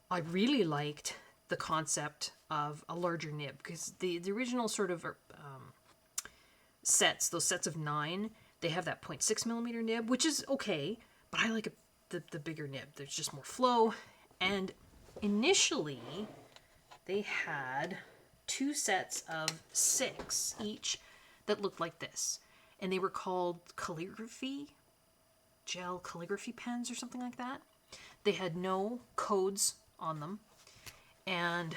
I really liked the concept of a larger nib, because the original sort of sets, those sets of 9, they have that 0.6 millimeter nib, which is okay, but I like the bigger nib. There's just more flow. And initially they had 2 sets of 6 each that looked like this, and they were called gel calligraphy pens or something like that. They had no codes on them, and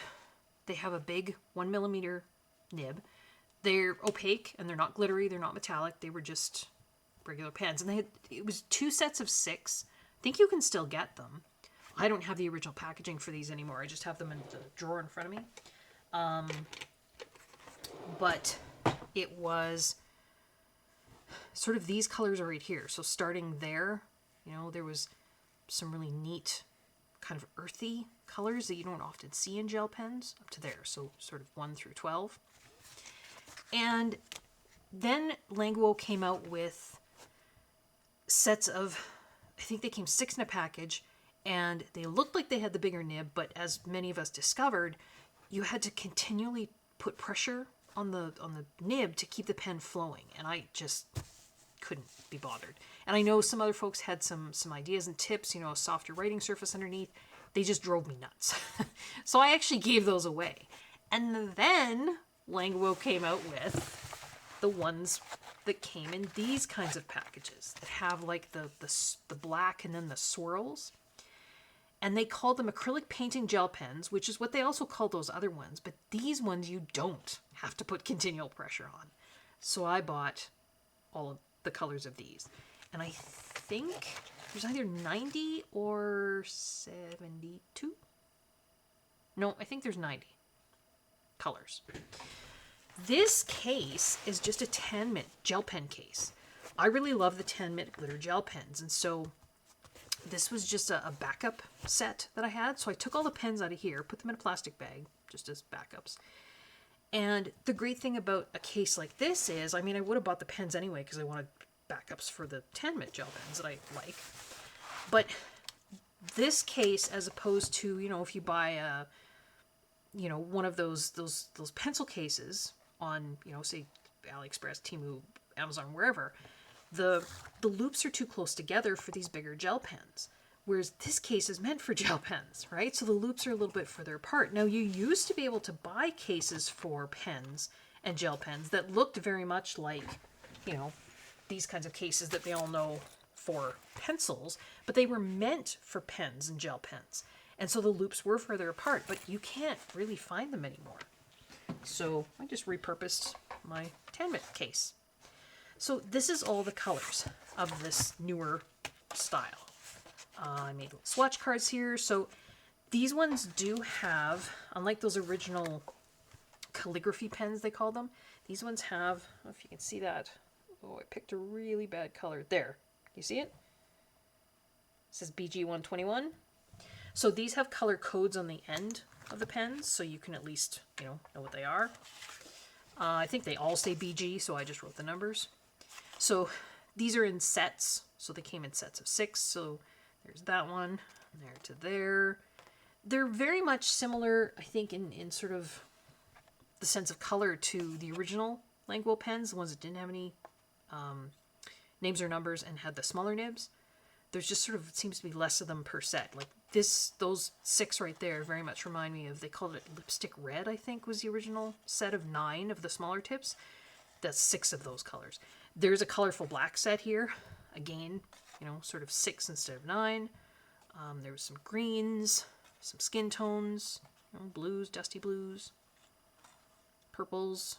they have a big 1 millimeter nib. They're opaque and they're not glittery, they're not metallic, they were just regular pens. And it was 2 sets of 6. I think you can still get them. I don't have the original packaging for these anymore. I just have them in the drawer in front of me. But it was sort of these colors are right here. So starting there, there was some really neat kind of earthy colors that you don't often see in gel pens up to there. So sort of 1 through 12. And then Languo came out with sets of, I think they came 6 in a package, and they looked like they had the bigger nib, but as many of us discovered, you had to continually put pressure on the nib to keep the pen flowing, and I just couldn't be bothered. And I know some other folks had some ideas and tips, a softer writing surface underneath. They just drove me nuts. So I actually gave those away. And then Languo came out with the ones that came in these kinds of packages that have like the black and then the swirls. And they called them acrylic painting gel pens, which is what they also called those other ones. But these ones you don't have to put continual pressure on. So I bought all of the colors of these. And I think there's either 90 or 72. No, I think there's 90 colors. This case is just a 10-mint gel pen case. I really love the 10-mint glitter gel pens, and so this was just a backup set that I had. So I took all the pens out of here, put them in a plastic bag, just as backups. And the great thing about a case like this is, I would have bought the pens anyway because I wanted backups for the 10-mint gel pens that I like. But this case, as opposed to, if you buy a one of those pencil cases on, say AliExpress, Temu, Amazon, wherever, the loops are too close together for these bigger gel pens. Whereas this case is meant for gel pens, right? So the loops are a little bit further apart. Now, you used to be able to buy cases for pens and gel pens that looked very much like, these kinds of cases that we all know for pencils, but they were meant for pens and gel pens. And so the loops were further apart, but you can't really find them anymore. So I just repurposed my Tanmit case. So this is all the colors of this newer style. I made little swatch cards here. So these ones do have, unlike those original calligraphy pens they call them, these ones have, I don't know if you can see that. Oh, I picked a really bad color. There. You see it? It says BG121. So these have color codes on the end of the pens, so you can at least, know what they are. I think they all say BG, so I just wrote the numbers. So these are in sets, so they came in sets of 6. So there's that one, there to there. They're very much similar, I think, in sort of the sense of color to the original Langwell pens, the ones that didn't have any names or numbers and had the smaller nibs. There's just sort of, it seems to be less of them per set. Like those 6 right there very much remind me of, they called it lipstick red, I think was the original set of 9 of the smaller tips. That's 6 of those colors. There's a colorful black set here. Again, sort of 6 instead of 9. There was some greens, some skin tones, blues, dusty blues, purples,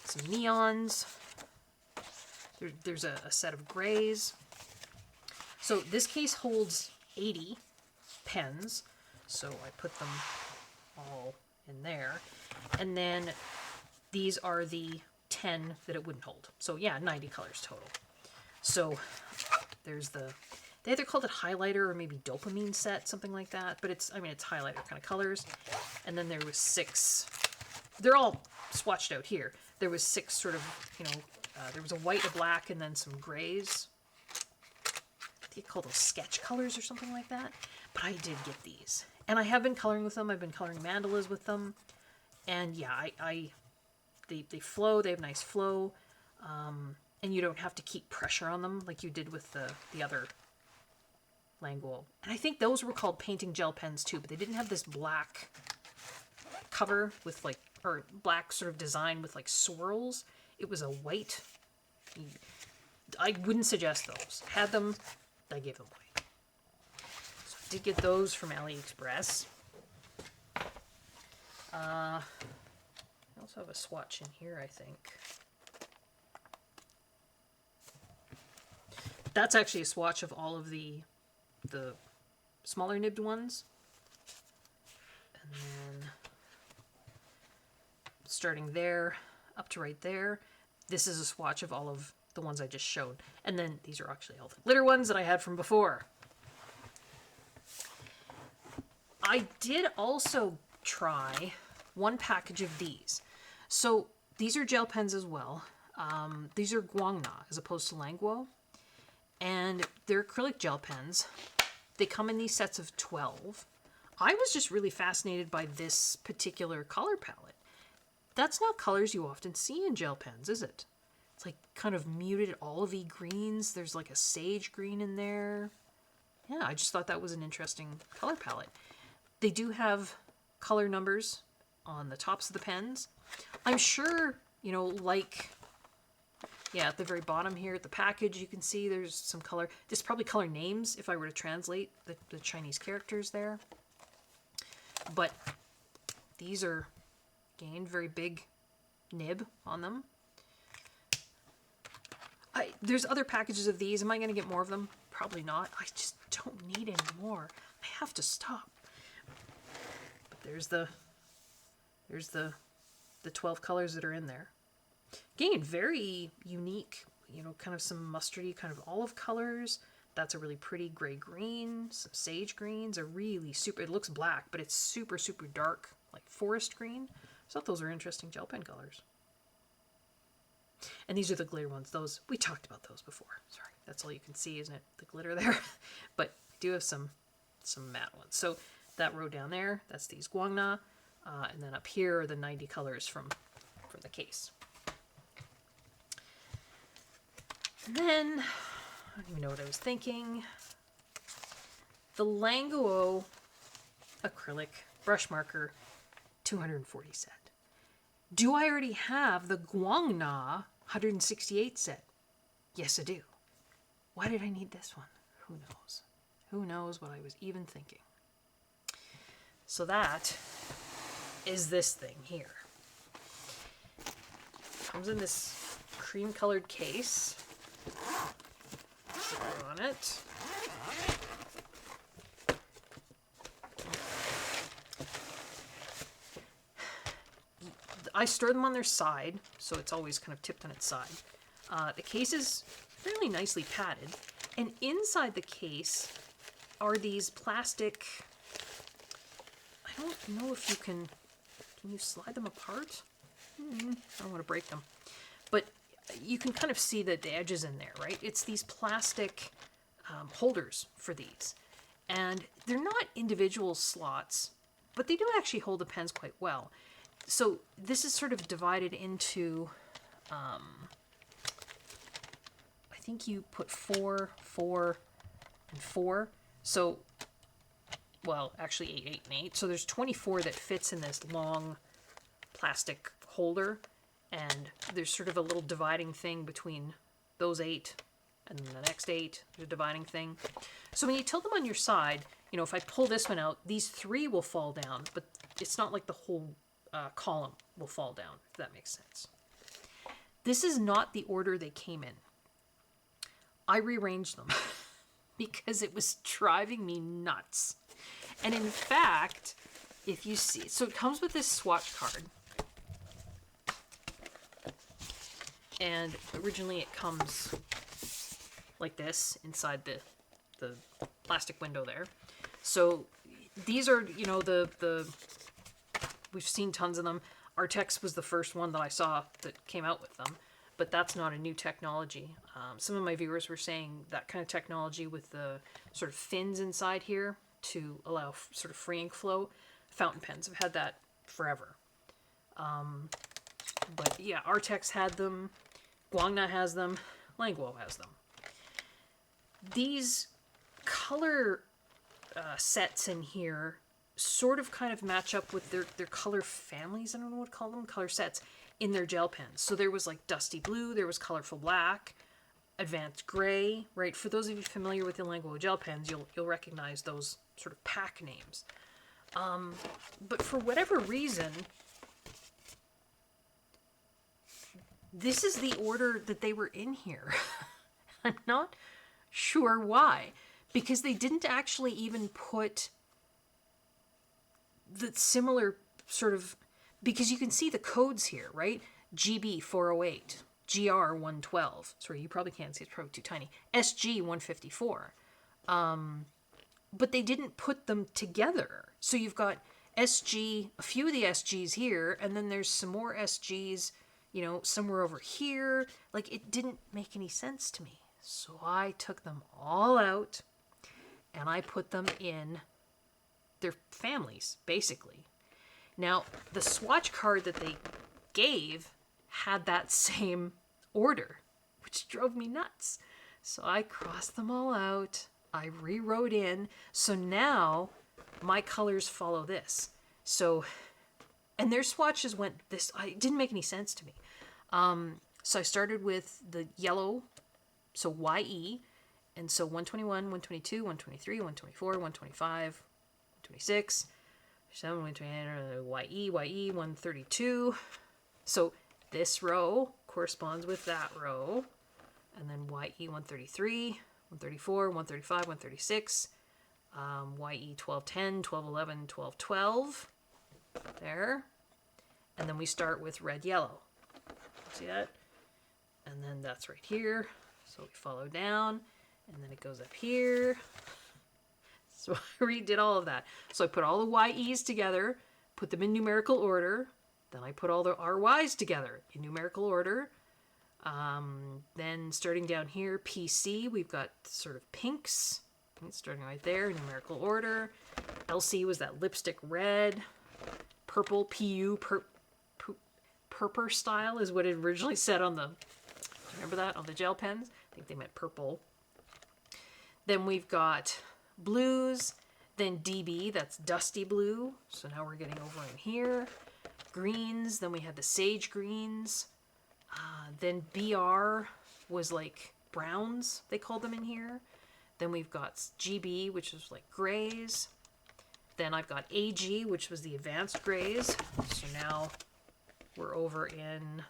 some neons. There's a set of grays. So this case holds 80 pens, so I put them all in there. And then these are the 10 that it wouldn't hold. So yeah, 90 colors total. So there's they either called it highlighter or maybe dopamine set, something like that. But it's highlighter kind of colors. And then there was 6, they're all swatched out here. There was 6 sort of, there was a white, a black, and then some grays. You call those sketch colors or something like that. But I did get these. And I have been coloring with them. I've been coloring mandalas with them. And yeah, they flow. They have nice flow. And you don't have to keep pressure on them like you did with the other Langwell. And I think those were called painting gel pens too, but they didn't have this black cover with or black sort of design with swirls. It was a white. I wouldn't suggest those. Had them, I gave them away. So I did get those from AliExpress. I also have a swatch in here, I think. That's actually a swatch of all of the smaller nibbed ones. And then starting there up to right there, this is a swatch of all of the ones I just showed. And then these are actually all the glitter ones that I had from before. I did also try one package of these. So these are gel pens as well. These are Guangna as opposed to Langwell. And they're acrylic gel pens. They come in these sets of 12. I was just really fascinated by this particular color palette. That's not colors you often see in gel pens, is it? It's like kind of muted olivey greens. There's like a sage green in there. Yeah, I just thought that was an interesting color palette. They do have color numbers on the tops of the pens. I'm sure, at the very bottom here at the package, you can see there's some color. There's probably color names if I were to translate the Chinese characters there. But these are, again, very big nib on them. There's other packages of these. Am I going to get more of them? Probably not. I just don't need any more. I have to stop. But there's the 12 colors that are in there. Again, very unique, kind of some mustardy, kind of olive colors. That's a really pretty gray-green. Some sage greens are really super, it looks black, but it's super, super dark, like forest green. I thought those were interesting gel pen colors. And these are the glitter ones. Those, we talked about those before. Sorry, that's all you can see, isn't it? The glitter there. But I do have some matte ones. So that row down there, that's these Guangna. And then up here are the 90 colors from the case. And then, I don't even know what I was thinking. The Langwell acrylic brush marker 240 set. Do I already have the Guangna 168 set? Yes, I do. Why did I need this one? Who knows? Who knows what I was even thinking? So that is this thing here. Comes in this cream colored case. Put on it. I store them on their side, so it's always kind of tipped on its side. The case is fairly nicely padded, and inside the case are these plastic... I don't know if you can you slide them apart? I don't want to break them. But you can kind of see the edges in there, right? It's these plastic holders for these. And they're not individual slots, but they do actually hold the pens quite well. So this is sort of divided into, I think you put 4, 4, and 4. So, well, actually 8, 8, and 8. So there's 24 that fits in this long plastic holder. And there's sort of a little dividing thing between those 8 and then the next 8. There's a dividing thing. So when you tilt them on your side, you know, if I pull this one out, these 3 will fall down, but it's not like the whole column will fall down, if that makes sense. This is not the order they came in. I rearranged them because it was driving me nuts. And in fact, if you see, so it comes with this swatch card. And originally it comes like this inside the plastic window there. So these are, you know, we've seen tons of them. Artex was the first one that I saw that came out with them, but that's not a new technology. Some of my viewers were saying that kind of technology with the sort of fins inside here to allow sort of free ink flow. Fountain pens have had that forever. But yeah, Artex had them, Guangna has them, Langwo has them. These color sets in here sort of kind of match up with their color families, I don't know what to call them, color sets in their gel pens. So there was like Dusty Blue, there was Colorful Black, Advanced Gray, right? For those of you familiar with the Langwo gel pens, you'll recognize those sort of pack names. But for whatever reason, this is the order that they were in here. I'm not sure why, because they didn't actually even put the similar sort of, because you can see the codes here, right? GB 408, GR 112. Sorry, you probably can't see, it's probably too tiny. SG 154. But they didn't put them together. So you've got SG, a few of the SGs here, and then there's some more SGs, you know, somewhere over here. Like, it didn't make any sense to me. So I took them all out and I put them in their families, basically. Now, the swatch card that they gave had that same order, which drove me nuts. So I crossed them all out. I rewrote in. So now my colors follow this. So, and their swatches went this, it didn't make any sense to me. So I started with the yellow, so YE, and so 121, 122, 123, 124, 125, 126, 128, YE, 132. So this row corresponds with that row, and then YE 133, 134, 135, 136, YE 1210, 1211, 1212, there. And then we start with red, yellow. See that? And then that's right here. So we follow down, and then it goes up here. So I redid all of that. So I put all the YEs together, put them in numerical order. Then I put all the RYs together in numerical order. Then starting down here, PC, we've got sort of pinks. Starting right there, numerical order. LC was that lipstick red. Purple, PU, purper style is what it originally said on the, remember that, on the gel pens? I think they meant purple. Then we've got blues, then DB, that's dusty blue. So now we're getting over in here. Greens, then we had the sage greens. Then BR was like browns, they call them in here. Then we've got GB, which is like grays. Then I've got AG, which was the advanced grays. So now we're over in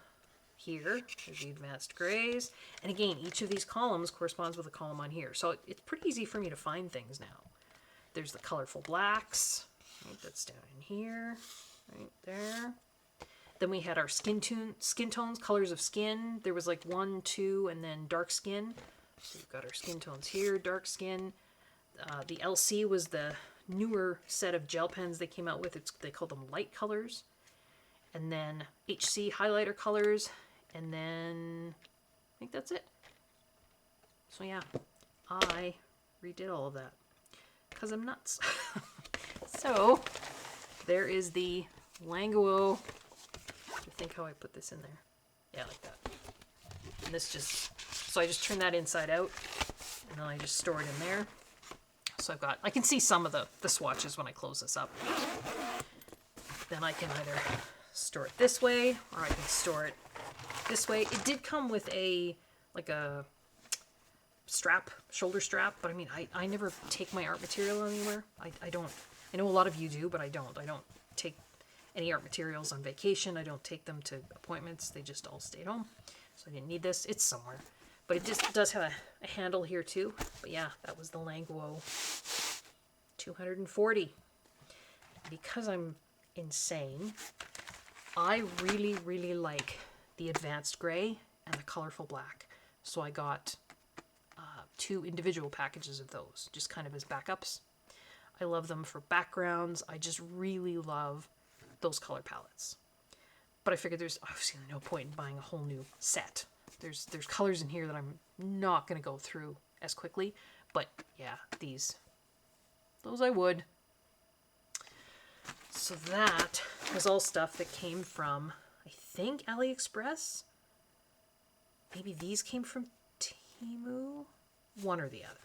here. There's the advanced grays. And again, each of these columns corresponds with a column on here. So it's pretty easy for me to find things now. There's the colorful blacks. Right, that's down in here. Right there. Then we had our skin tones, colors of skin. There was like 1, 2, and then dark skin. So we've got our skin tones here, dark skin. The LC was the newer set of gel pens they came out with. They call them light colors. And then HC highlighter colors. And then I think that's it. So yeah, I redid all of that because I'm nuts. So there is the Languo. I think how I put this in there. Yeah, like that. And this just, so I just turn that inside out and then I just store it in there. So I can see some of the swatches when I close this up. Then I can either store it this way or I can store it this way. It did come with like a strap, shoulder strap, but I mean, I never take my art material anywhere. I don't, I know a lot of you do, but I don't take any art materials on vacation. I don't take them to appointments. They just all stay at home. So I didn't need this. It's somewhere. But it just does have a handle here too. But yeah, that was the Languo 240. Because I'm insane, I really, really like the advanced gray and the colorful black. So I got 2 individual packages of those, just kind of as backups. I love them for backgrounds. I just really love those color palettes. But I figured there's obviously no point in buying a whole new set. There's colors in here that I'm not going to go through as quickly. But yeah, those I would. So that was all stuff that came from, I think, AliExpress. Maybe these came from Temu. One or the other.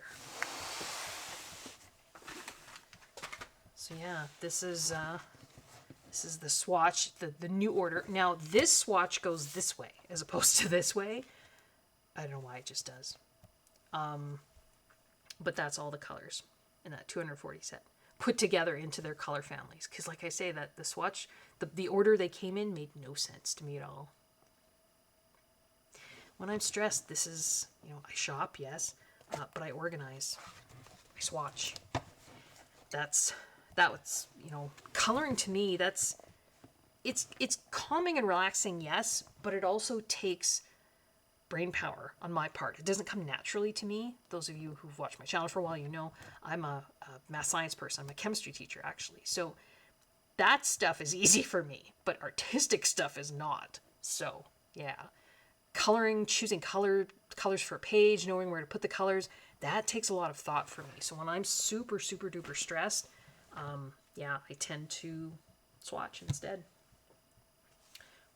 So yeah, this is the swatch, the new order. Now this swatch goes this way as opposed to this way. I don't know why, it just does. But that's all the colors in that 240 set put together into their color families. Because like I say, that the swatch, the order they came in made no sense to me at all. When I'm stressed, this is, I shop, yes, but I organize. I swatch. That was, coloring to me, it's calming and relaxing, yes, but it also takes brain power on my part. It doesn't come naturally to me. Those of you who've watched my channel for a while, I'm a math science person. I'm a chemistry teacher, actually. So that stuff is easy for me, but artistic stuff is not. So, yeah. Coloring, choosing colors for a page, knowing where to put the colors, that takes a lot of thought for me. So when I'm super, super duper stressed, yeah, I tend to swatch instead.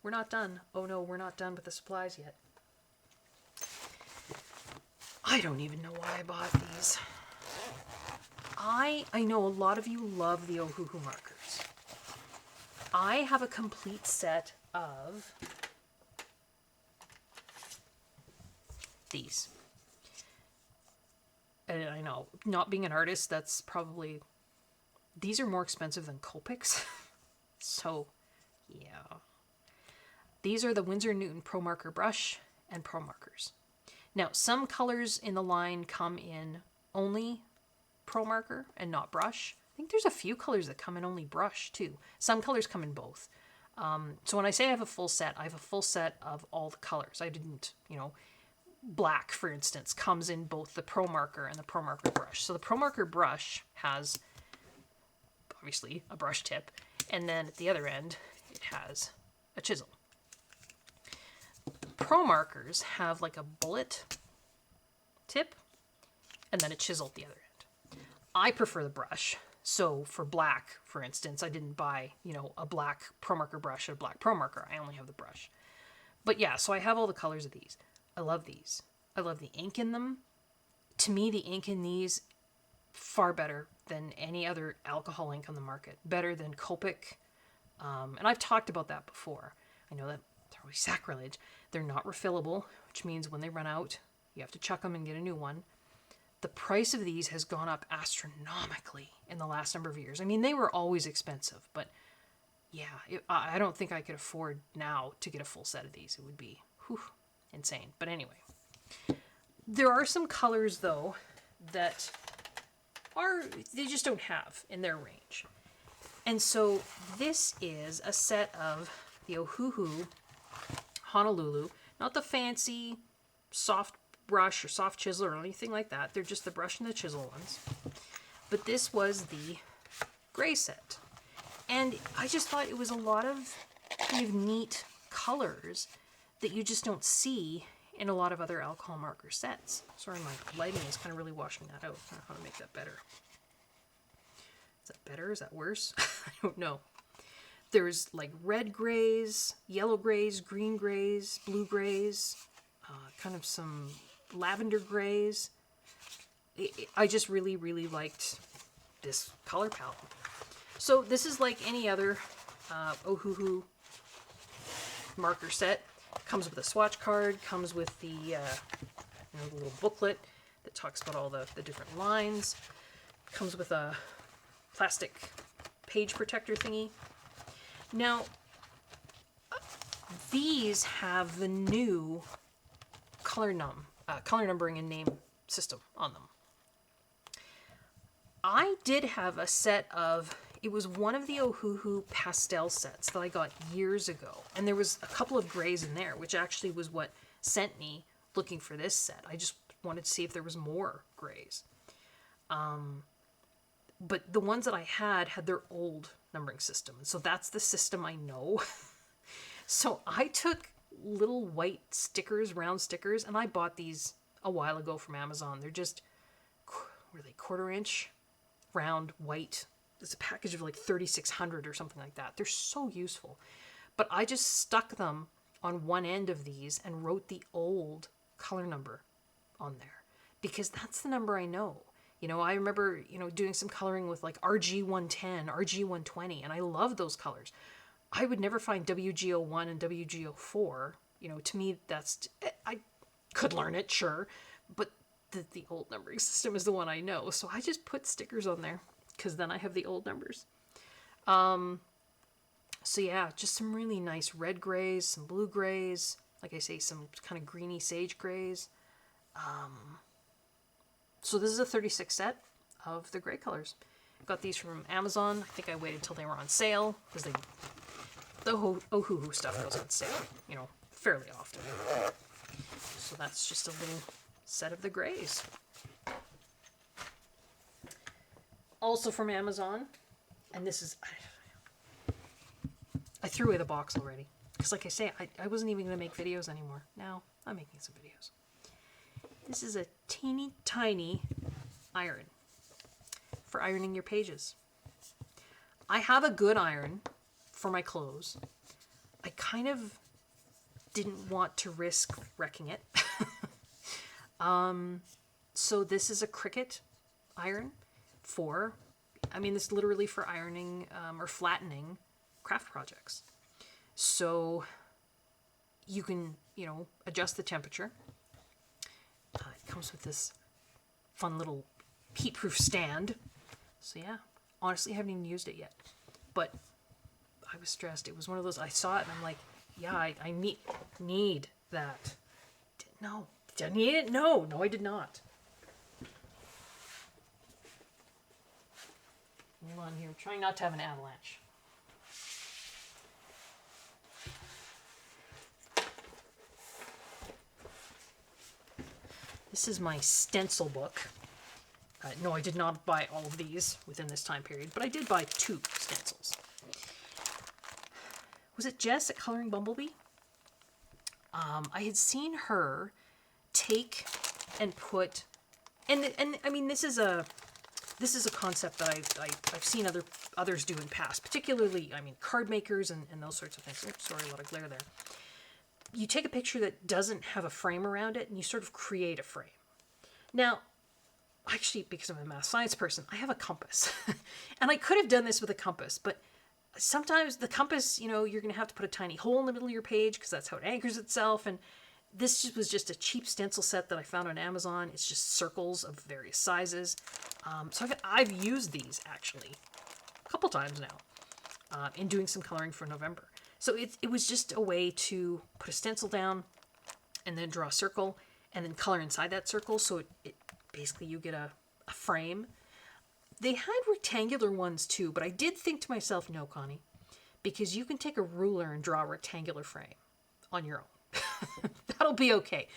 We're not done. Oh no, we're not done with the supplies yet. I don't even know why I bought these. I know a lot of you love the Ohuhu markers. I have a complete set of these. And I know, not being an artist, that's probably... These are more expensive than Copics. So, yeah. These are the Windsor and Newton Pro Marker Brush and Pro Markers. Now, some colors in the line come in only Pro Marker and not Brush. I think there's a few colors that come in only Brush, too. Some colors come in both. So when I say I have a full set, I have a full set of all the colors. I didn't, black, for instance, comes in both the Pro Marker and the Pro Marker Brush. So the Pro Marker Brush has, obviously, a brush tip. And then at the other end, it has a chisel. Pro Markers have like a bullet tip and then a chisel at the other end. I prefer the brush. So for black, for instance, I didn't buy, a black Pro Marker brush and a black Pro Marker. I only have the brush. But yeah, so I have all the colors of these. I love these. I love the ink in them. To me, the ink in these, far better than any other alcohol ink on the market. Better than Copic. And I've talked about that before. I know that they're always sacrilege. They're not refillable, which means when they run out, You have to chuck them and get a new one. The price of these has gone up astronomically in the last number of years. I mean, they were always expensive, but yeah, I don't think I could afford now to get a full set of these. It would be insane. But anyway, there are some colors, though, that they just don't have in their range. And so this is a set of the Ohuhu Honolulu, not the fancy soft brush or soft chisel or anything like that. They're just the brush and the chisel ones. But this was the gray set. And I just thought it was a lot of kind of neat colors that you just don't see in a lot of other alcohol marker sets. Sorry, my lighting is kind of really washing that out. I don't know how to make that better. Is that better? Is that worse? I don't know. There's like red grays, yellow grays, green grays, blue grays, kind of some lavender grays. I just really, really liked this color palette. So this is like any other Ohuhu marker set. Comes with a swatch card, comes with the, the little booklet that talks about all the different lines. Comes with a plastic page protector thingy. Now, these have the new color numbering and name system on them. I did have a set of, it was one of the Ohuhu pastel sets that I got years ago. And there was a couple of grays in there, which actually was what sent me looking for this set. I just wanted to see if there was more grays. But the ones that I had their old numbering system. And so that's the system I know. So I took little white stickers, round stickers, and I bought these a while ago from Amazon. They're just, were they 1/4 inch round white? It's a package of like 3,600 or something like that. They're so useful. But I just stuck them on one end of these and wrote the old color number on there because that's the number I know. You know, I remember, doing some coloring with like RG110, RG120, and I love those colors. I would never find WG01 and WG04. To me, I could learn it, sure, but the old numbering system is the one I know. So I just put stickers on there because then I have the old numbers. So yeah, just some really nice red grays, some blue grays, like I say, some kind of greeny sage grays. So this is a 36 set of the gray colors. Got these from Amazon. I think I waited till they were on sale because the Ohuhu stuff goes on sale, fairly often. So that's just a little set of the grays. Also from Amazon, and this is, I threw away the box already. Because like I say, I wasn't even going to make videos anymore. Now I'm making some videos. This is a teeny tiny iron for ironing your pages. I have a good iron for my clothes. I kind of didn't want to risk wrecking it. So this is a Cricut iron this is literally for ironing or flattening craft projects. So you can, adjust the temperature. It comes with this fun little heat-proof stand. So yeah, honestly, I haven't even used it yet. But I was stressed. It was one of those, I saw it and I'm like, yeah, I need that. No. Did I need it? No, I did not. Hold on here. I'm trying not to have an avalanche. This is my stencil book. No, I did not buy all of these within this time period, but I did buy 2 stencils. Was it Jess at Coloring Bumblebee? I had seen her take and put, and I mean, this is a concept that I've seen others do in past, particularly, card makers and those sorts of things. Oops, sorry, a lot of glare there. You take a picture that doesn't have a frame around it and you sort of create a frame. Now, actually, because I'm a math science person, I have a compass. And I could have done this with a compass, but sometimes the compass, you're going to have to put a tiny hole in the middle of your page because that's how it anchors itself. And this was just a cheap stencil set that I found on Amazon. It's just circles of various sizes. So I've used these actually a couple times now in doing some coloring for November. So it was just a way to put a stencil down and then draw a circle and then color inside that circle. So it basically you get a frame. They had rectangular ones too, but I did think to myself, no, Connie, because you can take a ruler and draw a rectangular frame on your own. That'll be okay.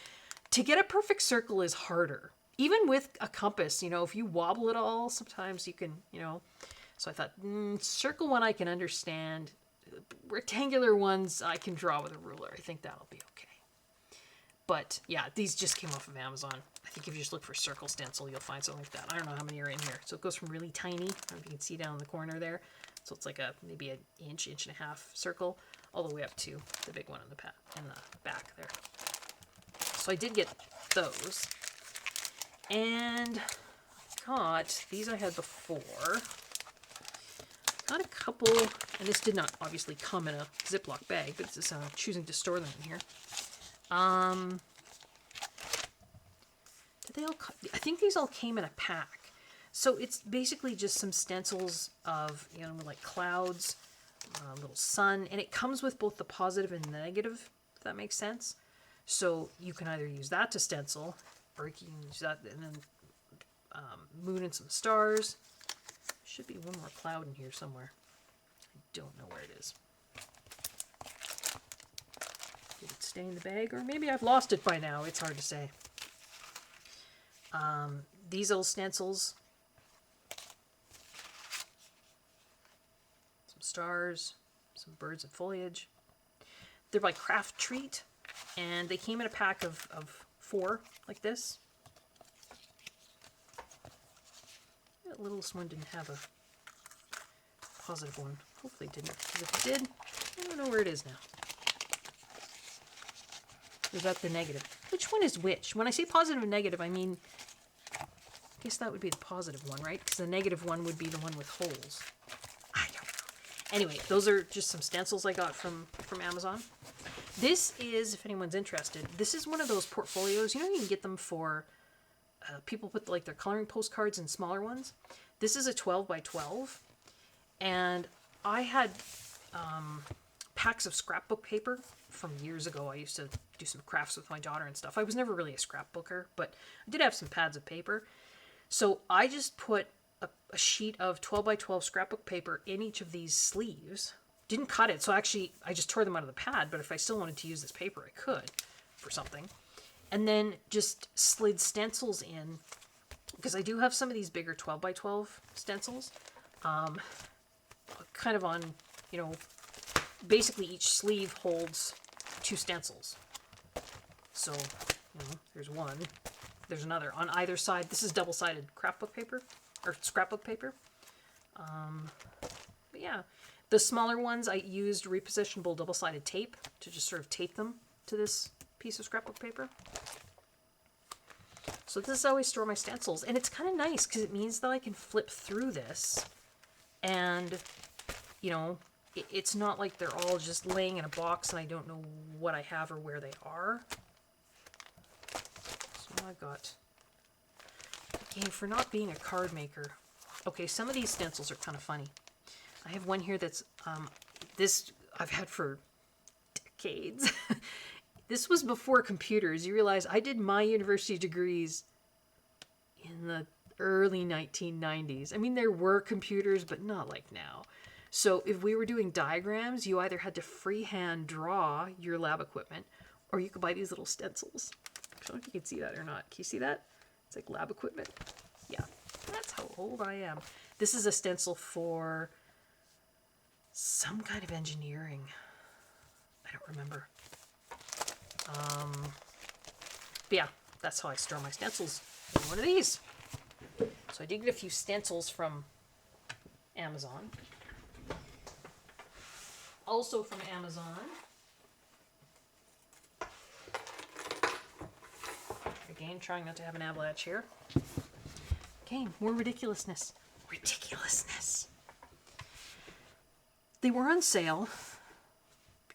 To get a perfect circle is harder. Even with a compass, you know, if you wobble it all, sometimes you can, you know. So I thought, circle one I can understand. Rectangular ones I can draw with a ruler. I think that'll be okay. But yeah, these just came off of Amazon. I think if you just look for circle stencil, you'll find something like that. I don't know how many are in here. So it goes from really tiny, I don't know if you can see down in the corner there. So it's like maybe an inch and a half circle, all the way up to the big one in the back there. So I did get those. And these I had before. Got a couple, and this did not obviously come in a Ziploc bag, but it's choosing to store them in here. Did they all? I think these all came in a pack. So it's basically just some stencils of, you know, like clouds, a little sun, and it comes with both the positive and the negative, if that makes sense. So you can either use that to stencil, or you can use that and then moon and some stars. Should be one more cloud in here somewhere. I don't know where it is. Did it stay in the bag? Or maybe I've lost it by now. It's hard to say. These little stencils. Some stars. Some birds and foliage. They're by Craft Treat. And they came in a pack of 4 like this. That littlest one didn't have a positive one. Hopefully it didn't. Because if it did, I don't know where it is now. Is that the negative? Which one is which? When I say positive and negative, I mean, I guess that would be the positive one, right? Because the negative one would be the one with holes. I don't know. Anyway, those are just some stencils I got from Amazon. This is, if anyone's interested, this is one of those portfolios. You know, you can get them for people put like their coloring postcards in smaller ones. This is a 12 by 12, and I had packs of scrapbook paper from years ago. I used to do some crafts with my daughter and stuff. I was never really a scrapbooker, but I did have some pads of paper. So I just put a sheet of 12 by 12 scrapbook paper in each of these sleeves. Didn't cut it, so actually I just tore them out of the pad, but if I still wanted to use this paper, I could for something. And then just slid stencils in, because I do have some of these bigger 12 by 12 stencils, kind of on, you know, basically each sleeve holds 2 stencils. So, you know, there's one, there's another on either side. This is double-sided scrapbook paper. But yeah, the smaller ones I used repositionable double-sided tape to just sort of tape them to this piece of scrapbook paper. So this is how I store my stencils, and it's kind of nice because it means that I can flip through this, and you know, it's not like they're all just laying in a box and I don't know what I have or where they are. So I got, again, for not being a card maker. Okay, some of these stencils are kind of funny. I have one here that's this I've had for decades. This was before computers. You realize I did my university degrees in the early 1990s. I mean, there were computers, but not like now. So if we were doing diagrams, you either had to freehand draw your lab equipment, or you could buy these little stencils. I don't know if you can see that or not. Can you see that? It's like lab equipment. Yeah, that's how old I am. This is a stencil for some kind of engineering. I don't remember. But yeah, that's how I store my stencils in one of these. So I did get a few stencils from Amazon. Also from Amazon, again, trying not to have an avalanche here. Okay, more ridiculousness. Ridiculousness. They were on sale.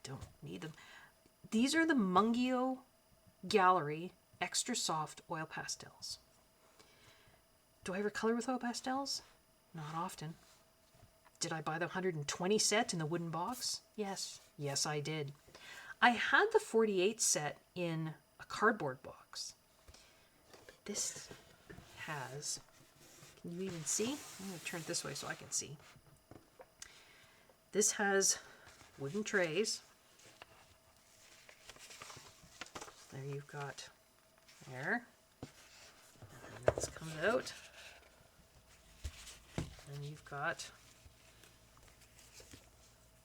Don't need them. These are the Mungio Gallery Extra Soft Oil Pastels. Do I ever color with oil pastels? Not often. Did I buy the 120 set in the wooden box? Yes. Yes, I did. I had the 48 set in a cardboard box. But this has, can you even see? I'm going to turn it this way so I can see. This has wooden trays. There you've got, there. And then this comes out. And you've got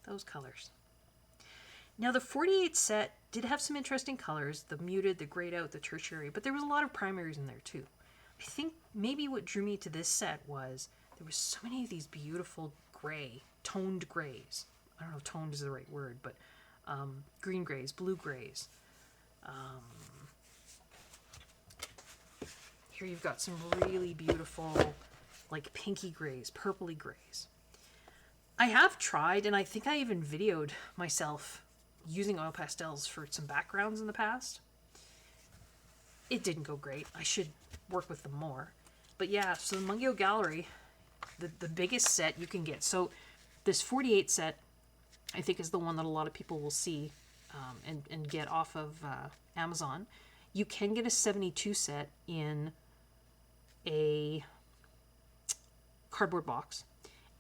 those colors. Now the 48 set did have some interesting colors, the muted, the grayed out, the tertiary, but there was a lot of primaries in there too. I think maybe what drew me to this set was there was so many of these beautiful gray, toned grays. I don't know if toned is the right word, but green grays, blue grays. Here you've got some really beautiful like pinky grays, purpley grays. I have tried, and I think I even videoed myself using oil pastels for some backgrounds in the past. It didn't go great. I should work with them more. But yeah, so the Mungyo Gallery, the biggest set you can get. So this 48 set, I think, is the one that a lot of people will see and get off of Amazon. You can get a 72 set in a cardboard box.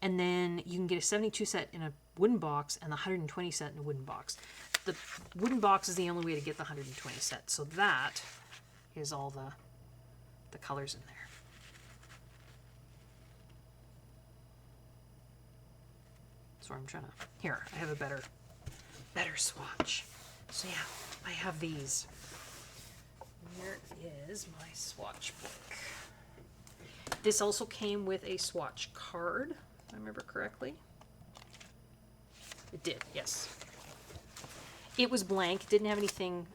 And then you can get a 72 set in a wooden box and the 120 set in a wooden box. The wooden box is the only way to get the 120 set. So that is all the colors in there. So I'm trying to, here, I have a better swatch. So yeah, I have these. Here is my swatch book. This also came with a swatch card, if I remember correctly. It did, yes. It was blank, didn't have anything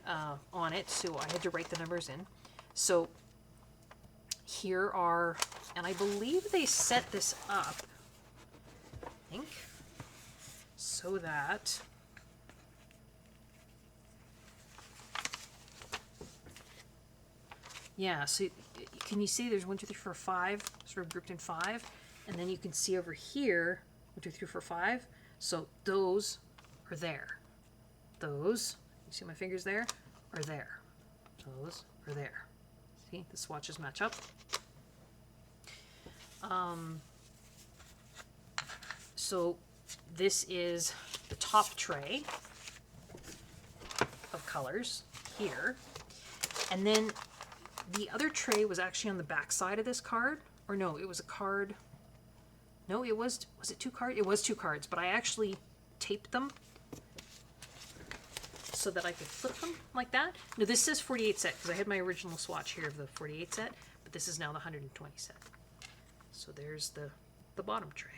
on it, so I had to write the numbers in. So here are, and I believe they set this up, I think, so that yeah, so can you see there's 1, 2, 3, 4, 5 sort of grouped in 5, and then you can see over here 1, 2, 3, 4, 5. So those are there. Those, you see my fingers there, are there. Those are there. See, the swatches match up. So this is the top tray of colors here, and then the other tray was actually on the back side of this card, or no, it was a card. No, it was it 2 cards? It was 2 cards, but I actually taped them so that I could flip them like that. No, this says 48 set because I had my original swatch here of the 48 set, but this is now the 120 set. So there's the bottom tray.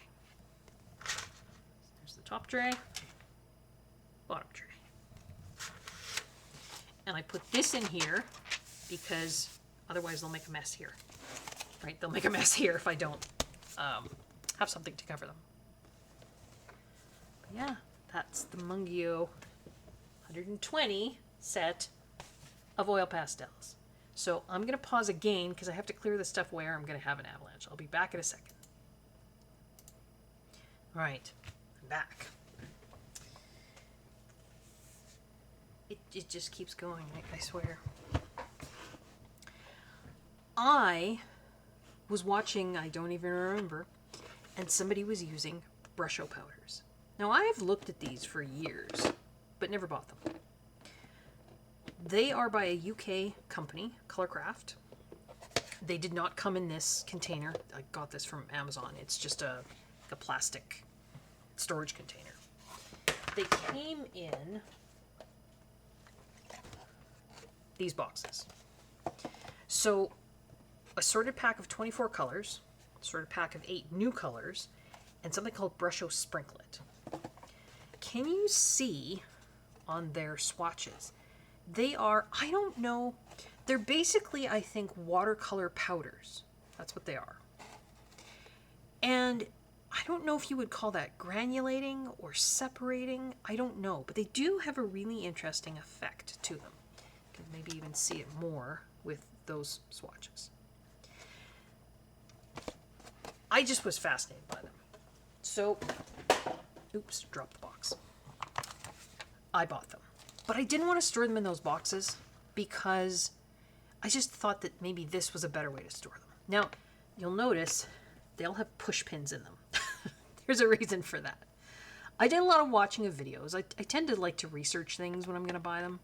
There's the top tray, bottom tray. And I put this in here because otherwise they'll make a mess here, right? They'll make a mess here if I don't have something to cover them. But yeah, that's the Mungyo 120 set of oil pastels. So I'm going to pause again because I have to clear this stuff away or I'm going to have an avalanche. I'll be back in a second. All right, I'm back. It just keeps going, I swear. I was watching, I don't even remember, and somebody was using Brusho powders. Now I've looked at these for years, but never bought them. They are by a UK company, Colorcraft. They did not come in this container. I got this from Amazon. It's just a plastic storage container. They came in these boxes. So a sorted pack of 24 colors, a sorted pack of 8 new colors, and something called Brusho Sprinklet. Can you see on their swatches? They are, I don't know, they're basically, I think, watercolor powders. That's what they are. And I don't know if you would call that granulating or separating. I don't know, but they do have a really interesting effect to them. You can maybe even see it more with those swatches. I just was fascinated by them. So, oops, dropped the box. I bought them. But I didn't want to store them in those boxes because I just thought that maybe this was a better way to store them. Now, you'll notice they all have push pins in them. There's a reason for that. I did a lot of watching of videos. I tend to like to research things when I'm going to buy them.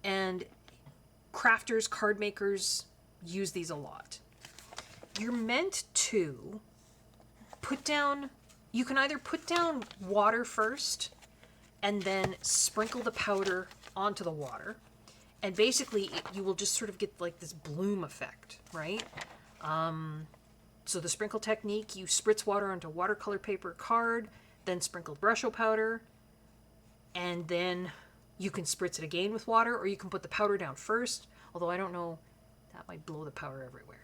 And crafters, card makers use these a lot. You're meant to put down, you can either put down water first and then sprinkle the powder onto the water. And basically you will just sort of get like this bloom effect, right? So the sprinkle technique, you spritz water onto watercolor paper card, then sprinkle Brusho powder, and then you can spritz it again with water, or you can put the powder down first, although I don't know, that might blow the powder everywhere.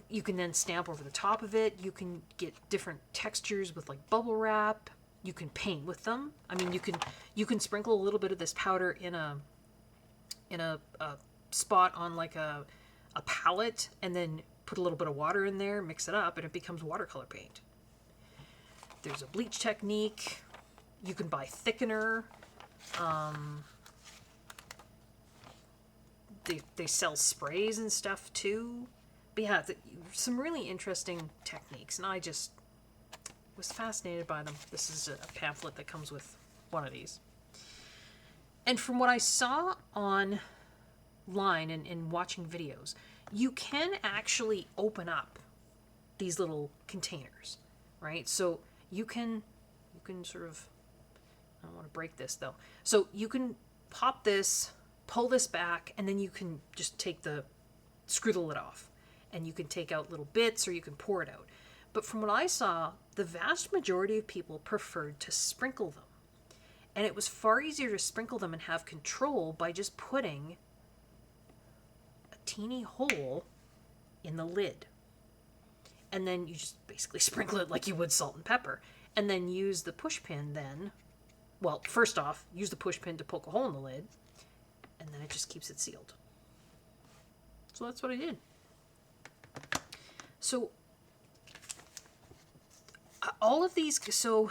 You can then stamp over the top of it. You can get different textures with like bubble wrap. You can paint with them. I mean, you can sprinkle a little bit of this powder in a spot on like a palette, and then put a little bit of water in there, mix it up, and it becomes watercolor paint. There's a bleach technique. You can buy thickener. They sell sprays and stuff too. But yeah, some really interesting techniques, and I just was fascinated by them. This is a pamphlet that comes with one of these. And from what I saw online and watching videos, you can actually open up these little containers, right? So you can sort of, I don't want to break this though. So you can pop this, pull this back, and then you can just screw the lid off. And you can take out little bits, or you can pour it out. But from what I saw, the vast majority of people preferred to sprinkle them. And it was far easier to sprinkle them and have control by just putting a teeny hole in the lid. And then you just basically sprinkle it like you would salt and pepper. And then use the push pin then. Well, first off, use the push pin to poke a hole in the lid. And then it just keeps it sealed. So that's what I did. So all of these, so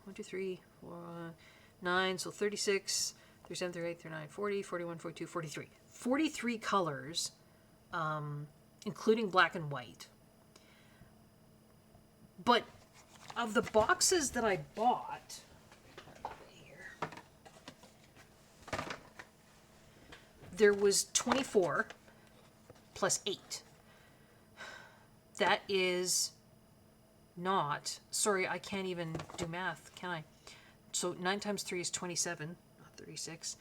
1, 2, 3, 4, 9, so 36, 37, 38, 39, 40, 41, 42, 43. 43 colors, including black and white. But of the boxes that I bought, here, there was 24 plus 8. That is not, sorry, I can't even do math, can I? So 9 times 3 is 27, not 36.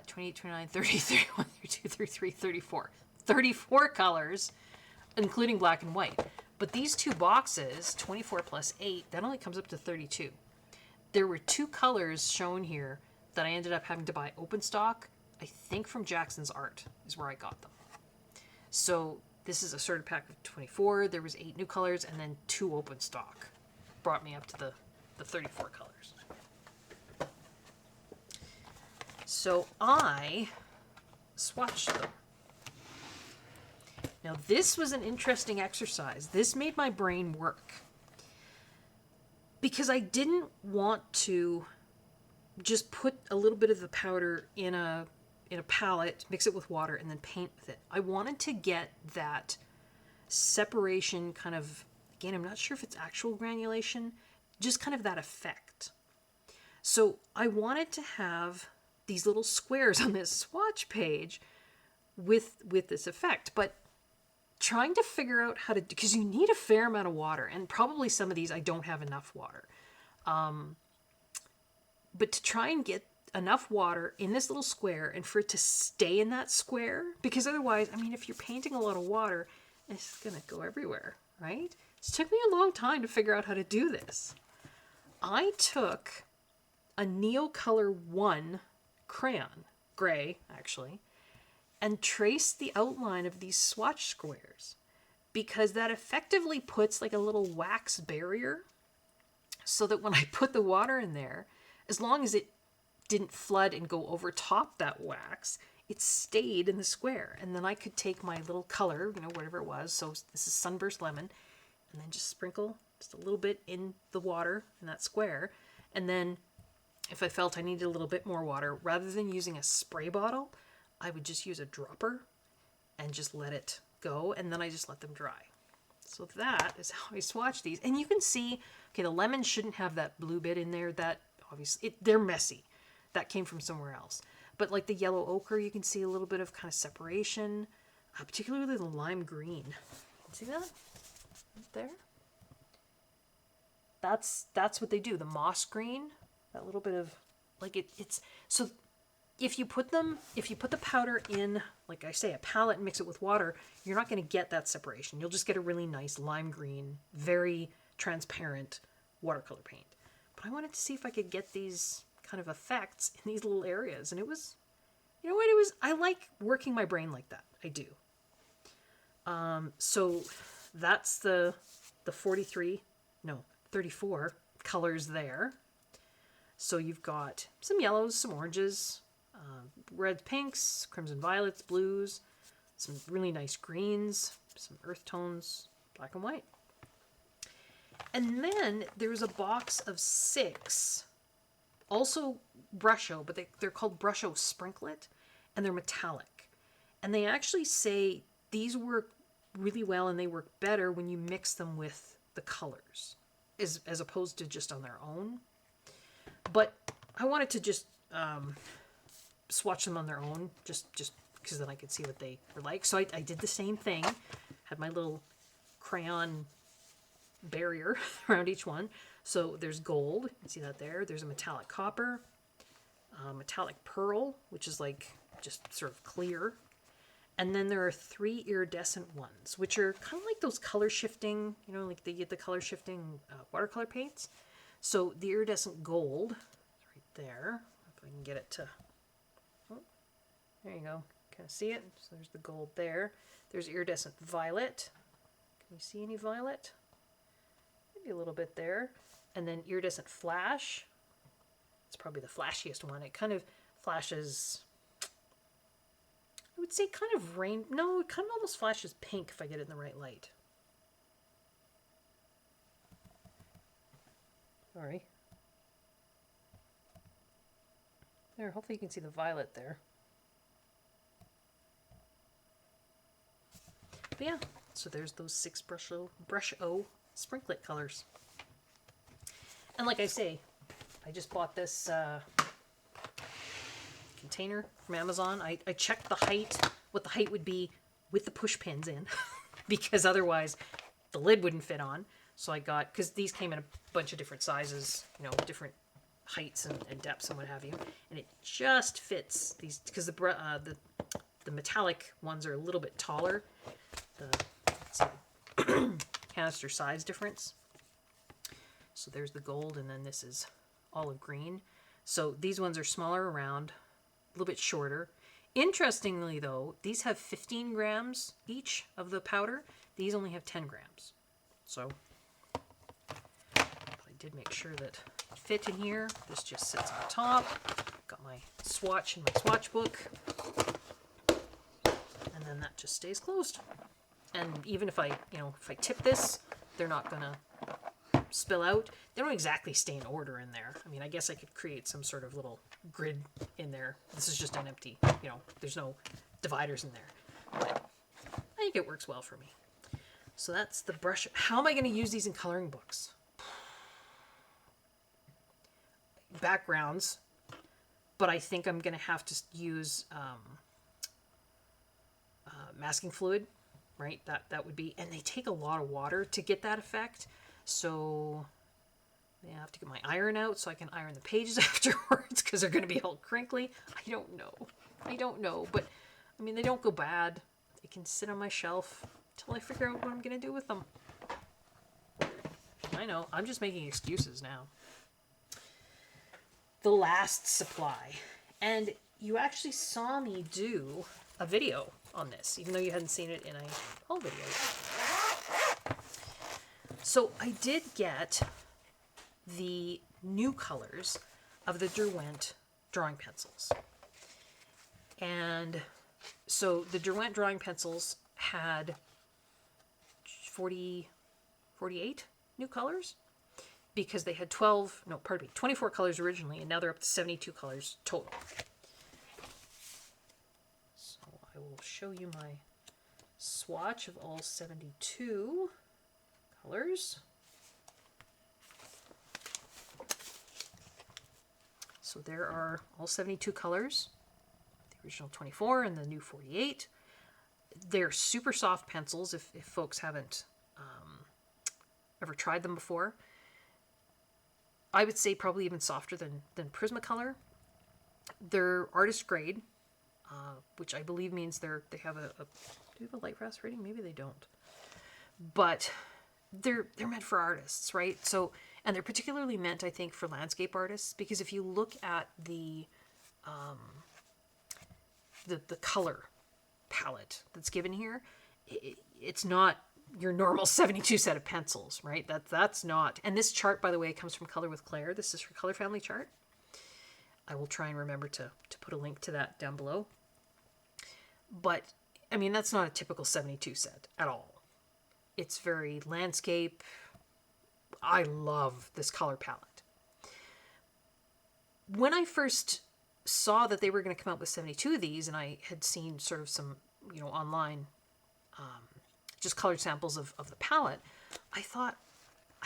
28, 29, 30, 31, 32, 33, 34. 34 colors, including black and white. But these two boxes, 24 plus 8, that only comes up to 32. There were 2 colors shown here that I ended up having to buy open stock. I think from Jackson's Art is where I got them. So this is a sorted pack of 24. There was 8 new colors, and then 2 open stock. Brought me up to the 34 colors. So I swatched them. Now this was an interesting exercise. This made my brain work. Because I didn't want to just put a little bit of the powder in a palette, mix it with water, and then paint with it. I wanted to get that separation kind of, again, I'm not sure if it's actual granulation, just kind of that effect. So I wanted to have these little squares on this swatch page with this effect, but trying to figure out how to, because you need a fair amount of water, and probably some of these I don't have enough water. But to try and get enough water in this little square and for it to stay in that square, because otherwise, I mean, if you're painting a lot of water, it's going to go everywhere, right? It took me a long time to figure out how to do this. I took a Neocolor 1 crayon, gray actually, and traced the outline of these swatch squares because that effectively puts like a little wax barrier so that when I put the water in there, as long as it didn't flood and go over top that wax, it stayed in the square. And then I could take my little color, you know, whatever it was. So this is Sunburst Lemon. And then just sprinkle just a little bit in the water in that square. And then if I felt I needed a little bit more water, rather than using a spray bottle, I would just use a dropper and just let it go. And then I just let them dry. So that is how I swatch these. And you can see, okay, the lemon shouldn't have that blue bit in there. That obviously, they're messy. That came from somewhere else. But like the yellow ochre, you can see a little bit of kind of separation, particularly the lime green. See that? Right there? That's what they do. The moss green, that little bit of, like it's, so if you put the powder in, like I say, a palette and mix it with water, you're not going to get that separation. You'll just get a really nice lime green, very transparent watercolor paint. But I wanted to see if I could get these kind of effects in these little areas. And it was, you know what, I like working my brain like that. I do. So that's the 34 colors there. So you've got some yellows, some oranges, reds, pinks, crimson violets, blues, some really nice greens, some earth tones, black and white. And then there's a box of 6, also Brusho, but they're called Brusho Sprinklet, and they're metallic. And they actually say these work really well and they work better when you mix them with the colors, as opposed to just on their own. But I wanted to just swatch them on their own, just because then I could see what they were like. So I did the same thing, had my little crayon barrier around each one. So there's gold, you can see that there. There's a metallic copper, metallic pearl, which is like just sort of clear. And then there are 3 iridescent ones, which are kind of like those color shifting, you know, like they get the color shifting watercolor paints. So the iridescent gold is right there. If I can get it to, oh, there you go. Kind of see it? So there's the gold there. There's iridescent violet. Can you see any violet? Maybe a little bit there. And then iridescent flash. It's probably the flashiest one. It kind of flashes, I would say kind of rain. No, it kind of almost flashes pink if I get it in the right light. Sorry. There, hopefully you can see the violet there. But yeah, so there's those 6 Brusho Sprinklet colors. And like I say, I just bought this container from Amazon. I checked the height, what the height would be with the push pins in, because otherwise the lid wouldn't fit on. So I got, because these came in a bunch of different sizes, you know, different heights and depths and what have you, and it just fits these, because the metallic ones are a little bit taller. Let's see, canister size difference. So there's the gold, and then this is olive green. So these ones are smaller around, a little bit shorter. Interestingly though, these have 15 grams each of the powder. These only have 10 grams. So I did make sure that it fit in here. This just sits on top. Got my swatch in my swatch book. And then that just stays closed. And even if I tip this, they're not gonna spill out. They don't exactly stay in order in there. I mean, I guess I could create some sort of little grid in there. This is just an empty, you know, there's no dividers in there. But I think it works well for me. So that's the brush. How am I going to use these in coloring books? Backgrounds, but I think I'm going to have to use masking fluid, right? That would be, and they take a lot of water to get that effect. So I have to get my iron out so I can iron the pages afterwards because they're going to be all crinkly. I don't know, but I mean, they don't go bad. They can sit on my shelf until I figure out what I'm going to do with them. I know, I'm just making excuses now. The last supply. And you actually saw me do a video on this, even though you hadn't seen it in a whole video. So I did get the new colors of the Derwent drawing pencils. And so the Derwent drawing pencils had 48 new colors, because they had 24 colors originally, and now they're up to 72 colors total. So I will show you my swatch of all 72 colors. So there are all 72 colors, the original 24 and the new 48. They're super soft pencils if folks haven't ever tried them before. I would say probably even softer than Prismacolor. They're artist grade, which I believe means they have do they have a light frost rating? Maybe they don't. But they're meant for artists, right? So, and they're particularly meant, I think, for landscape artists, because if you look at the color palette that's given here, it's not your normal 72 set of pencils, right? That's not. And this chart, by the way, comes from Color with Claire. This is her color family chart. I will try and remember to put a link to that down below. But I mean, that's not a typical 72 set at all. It's very landscape. I love this color palette. When I first saw that they were going to come out with 72 of these, and I had seen sort of some, online just colored samples of the palette, I thought,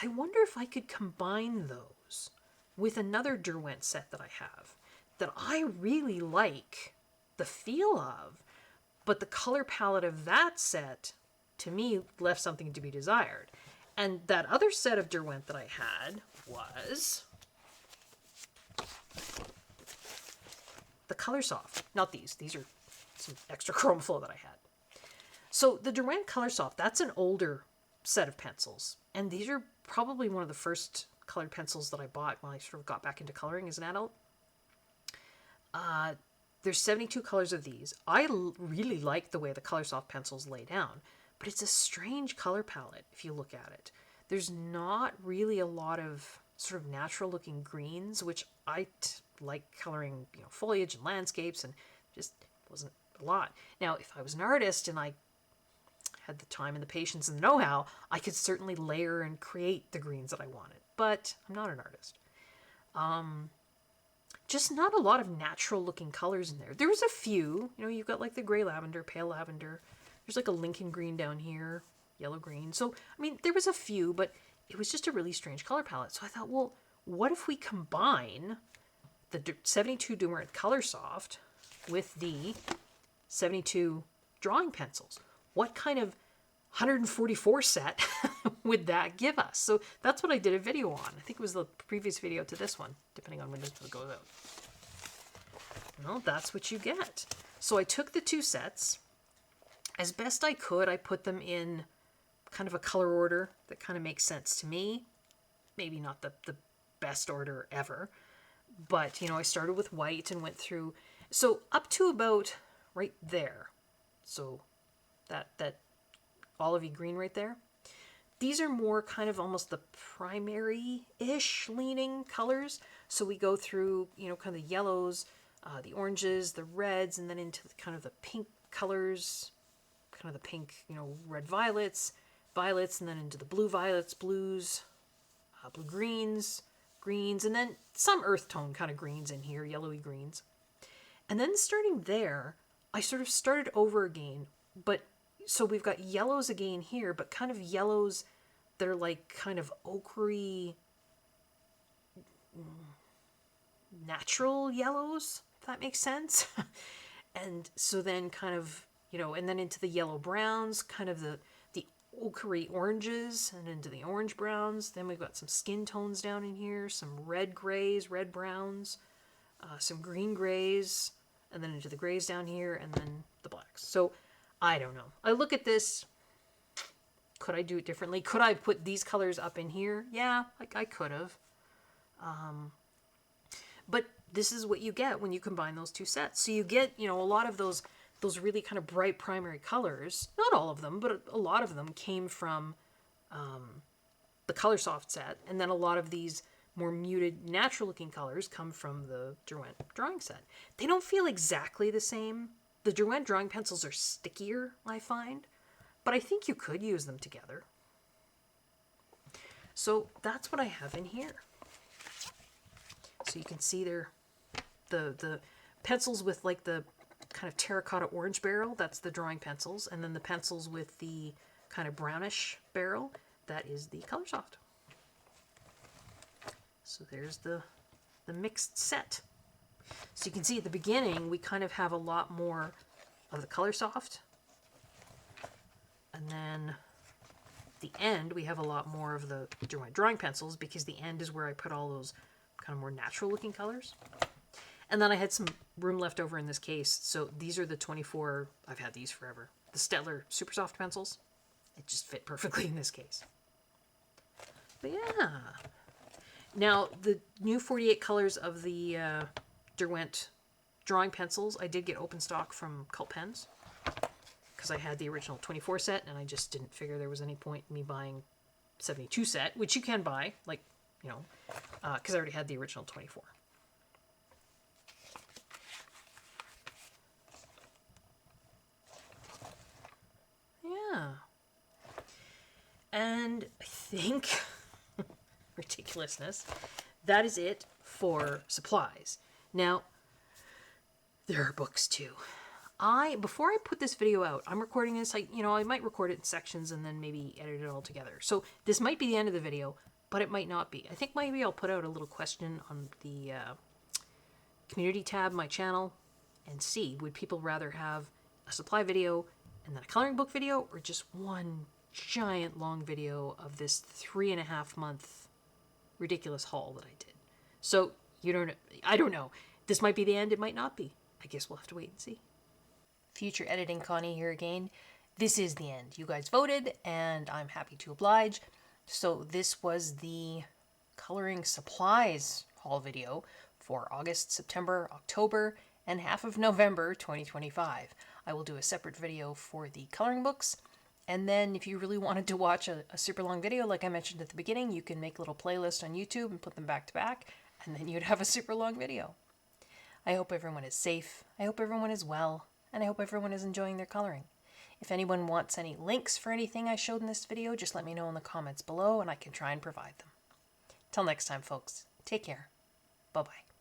I wonder if I could combine those with another Derwent set that I have that I really like the feel of, but the color palette of that set, to me, left something to be desired. And that other set of Derwent that I had was the Color Soft. Not these. These are some extra chrome flow that I had. So the Derwent Color Soft, that's an older set of pencils. And these are probably one of the first colored pencils that I bought when I sort of got back into coloring as an adult. There's 72 colors of these. I really like the way the Color Soft pencils lay down, but it's a strange color palette if you look at it. There's not really a lot of sort of natural looking greens, which I like coloring, foliage and landscapes, and just wasn't a lot. Now, if I was an artist and I had the time and the patience and the know-how, I could certainly layer and create the greens that I wanted, but I'm not an artist. Just not a lot of natural looking colors in there. There was a few, you've got like the gray lavender, pale lavender. There's like a Lincoln green down here, yellow green. So, I mean, there was a few, but it was just a really strange color palette. So I thought, well, what if we combine the 72 Derwent Color Soft with the 72 drawing pencils? What kind of 144 set would that give us? So that's what I did a video on. I think it was the previous video to this one, depending on when this goes out. Well, that's what you get. So I took the two sets. As best I could, I put them in kind of a color order that kind of makes sense to me. Maybe not the best order ever, but, I started with white and went through. So up to about right there. So that olivey green right there. These are more kind of almost the primary-ish leaning colors. So we go through, kind of the yellows, the oranges, the reds, and then into kind of the pink colors, kind of the pink, red violets, and then into the blue violets, blues, blue greens, and then some earth tone kind of greens in here, yellowy greens. And then starting there, I sort of started over again, but so we've got yellows again here, but kind of yellows that are like kind of ochre-y, natural yellows, if that makes sense. And so then kind of, and then into the yellow browns, kind of the ochre oranges, and into the orange browns. Then we've got some skin tones down in here, some red grays, red browns, some green grays, and then into the grays down here, and then the blacks. So I don't know. I look at this. Could I do it differently? Could I put these colors up in here? Yeah, I could have. But this is what you get when you combine those two sets. So you get, a lot of those really kind of bright primary colors. Not all of them, but a lot of them came from the Color Soft set. And then a lot of these more muted, natural-looking colors come from the Derwent drawing set. They don't feel exactly the same. The Derwent drawing pencils are stickier, I find, but I think you could use them together. So that's what I have in here. So you can see they're the pencils with like the kind of terracotta orange barrel, that's the drawing pencils, and then the pencils with the kind of brownish barrel, that is the Colorsoft. So there's the mixed set. So you can see at the beginning we kind of have a lot more of the Colorsoft, and then the end we have a lot more of the Derwent drawing pencils, because the end is where I put all those kind of more natural looking colors. And then I had some room left over in this case, so these are the 24, I've had these forever, the Stettler Super Soft pencils. It just fit perfectly in this case. But yeah. Now, the new 48 colors of the Derwent drawing pencils, I did get open stock from Cult Pens, because I had the original 24 set, and I just didn't figure there was any point in me buying 72 set, which you can buy, like, you know, because I already had the original 24. Yeah. And I think, ridiculousness, that is it for supplies. Now, there are books too. Before I put this video out, I'm recording this, I might record it in sections and then maybe edit it all together. So this might be the end of the video, but it might not be. I think maybe I'll put out a little question on the community tab, my channel, and see, would people rather have a supply video and then a coloring book video, or just one giant long video of this 3.5 month ridiculous haul that I did? So I don't know. This might be the end, it might not be. I guess we'll have to wait and see. Future editing Connie here again. This is the end. You guys voted, and I'm happy to oblige. So this was the coloring supplies haul video for August, September, October, and half of November 2025. I will do a separate video for the coloring books, and then if you really wanted to watch a super long video, like I mentioned at the beginning, you can make a little playlist on YouTube and put them back to back, and then you'd have a super long video. I hope everyone is safe, I hope everyone is well, and I hope everyone is enjoying their coloring. If anyone wants any links for anything I showed in this video, just let me know in the comments below and I can try and provide them. Till next time, folks, take care. Bye-bye.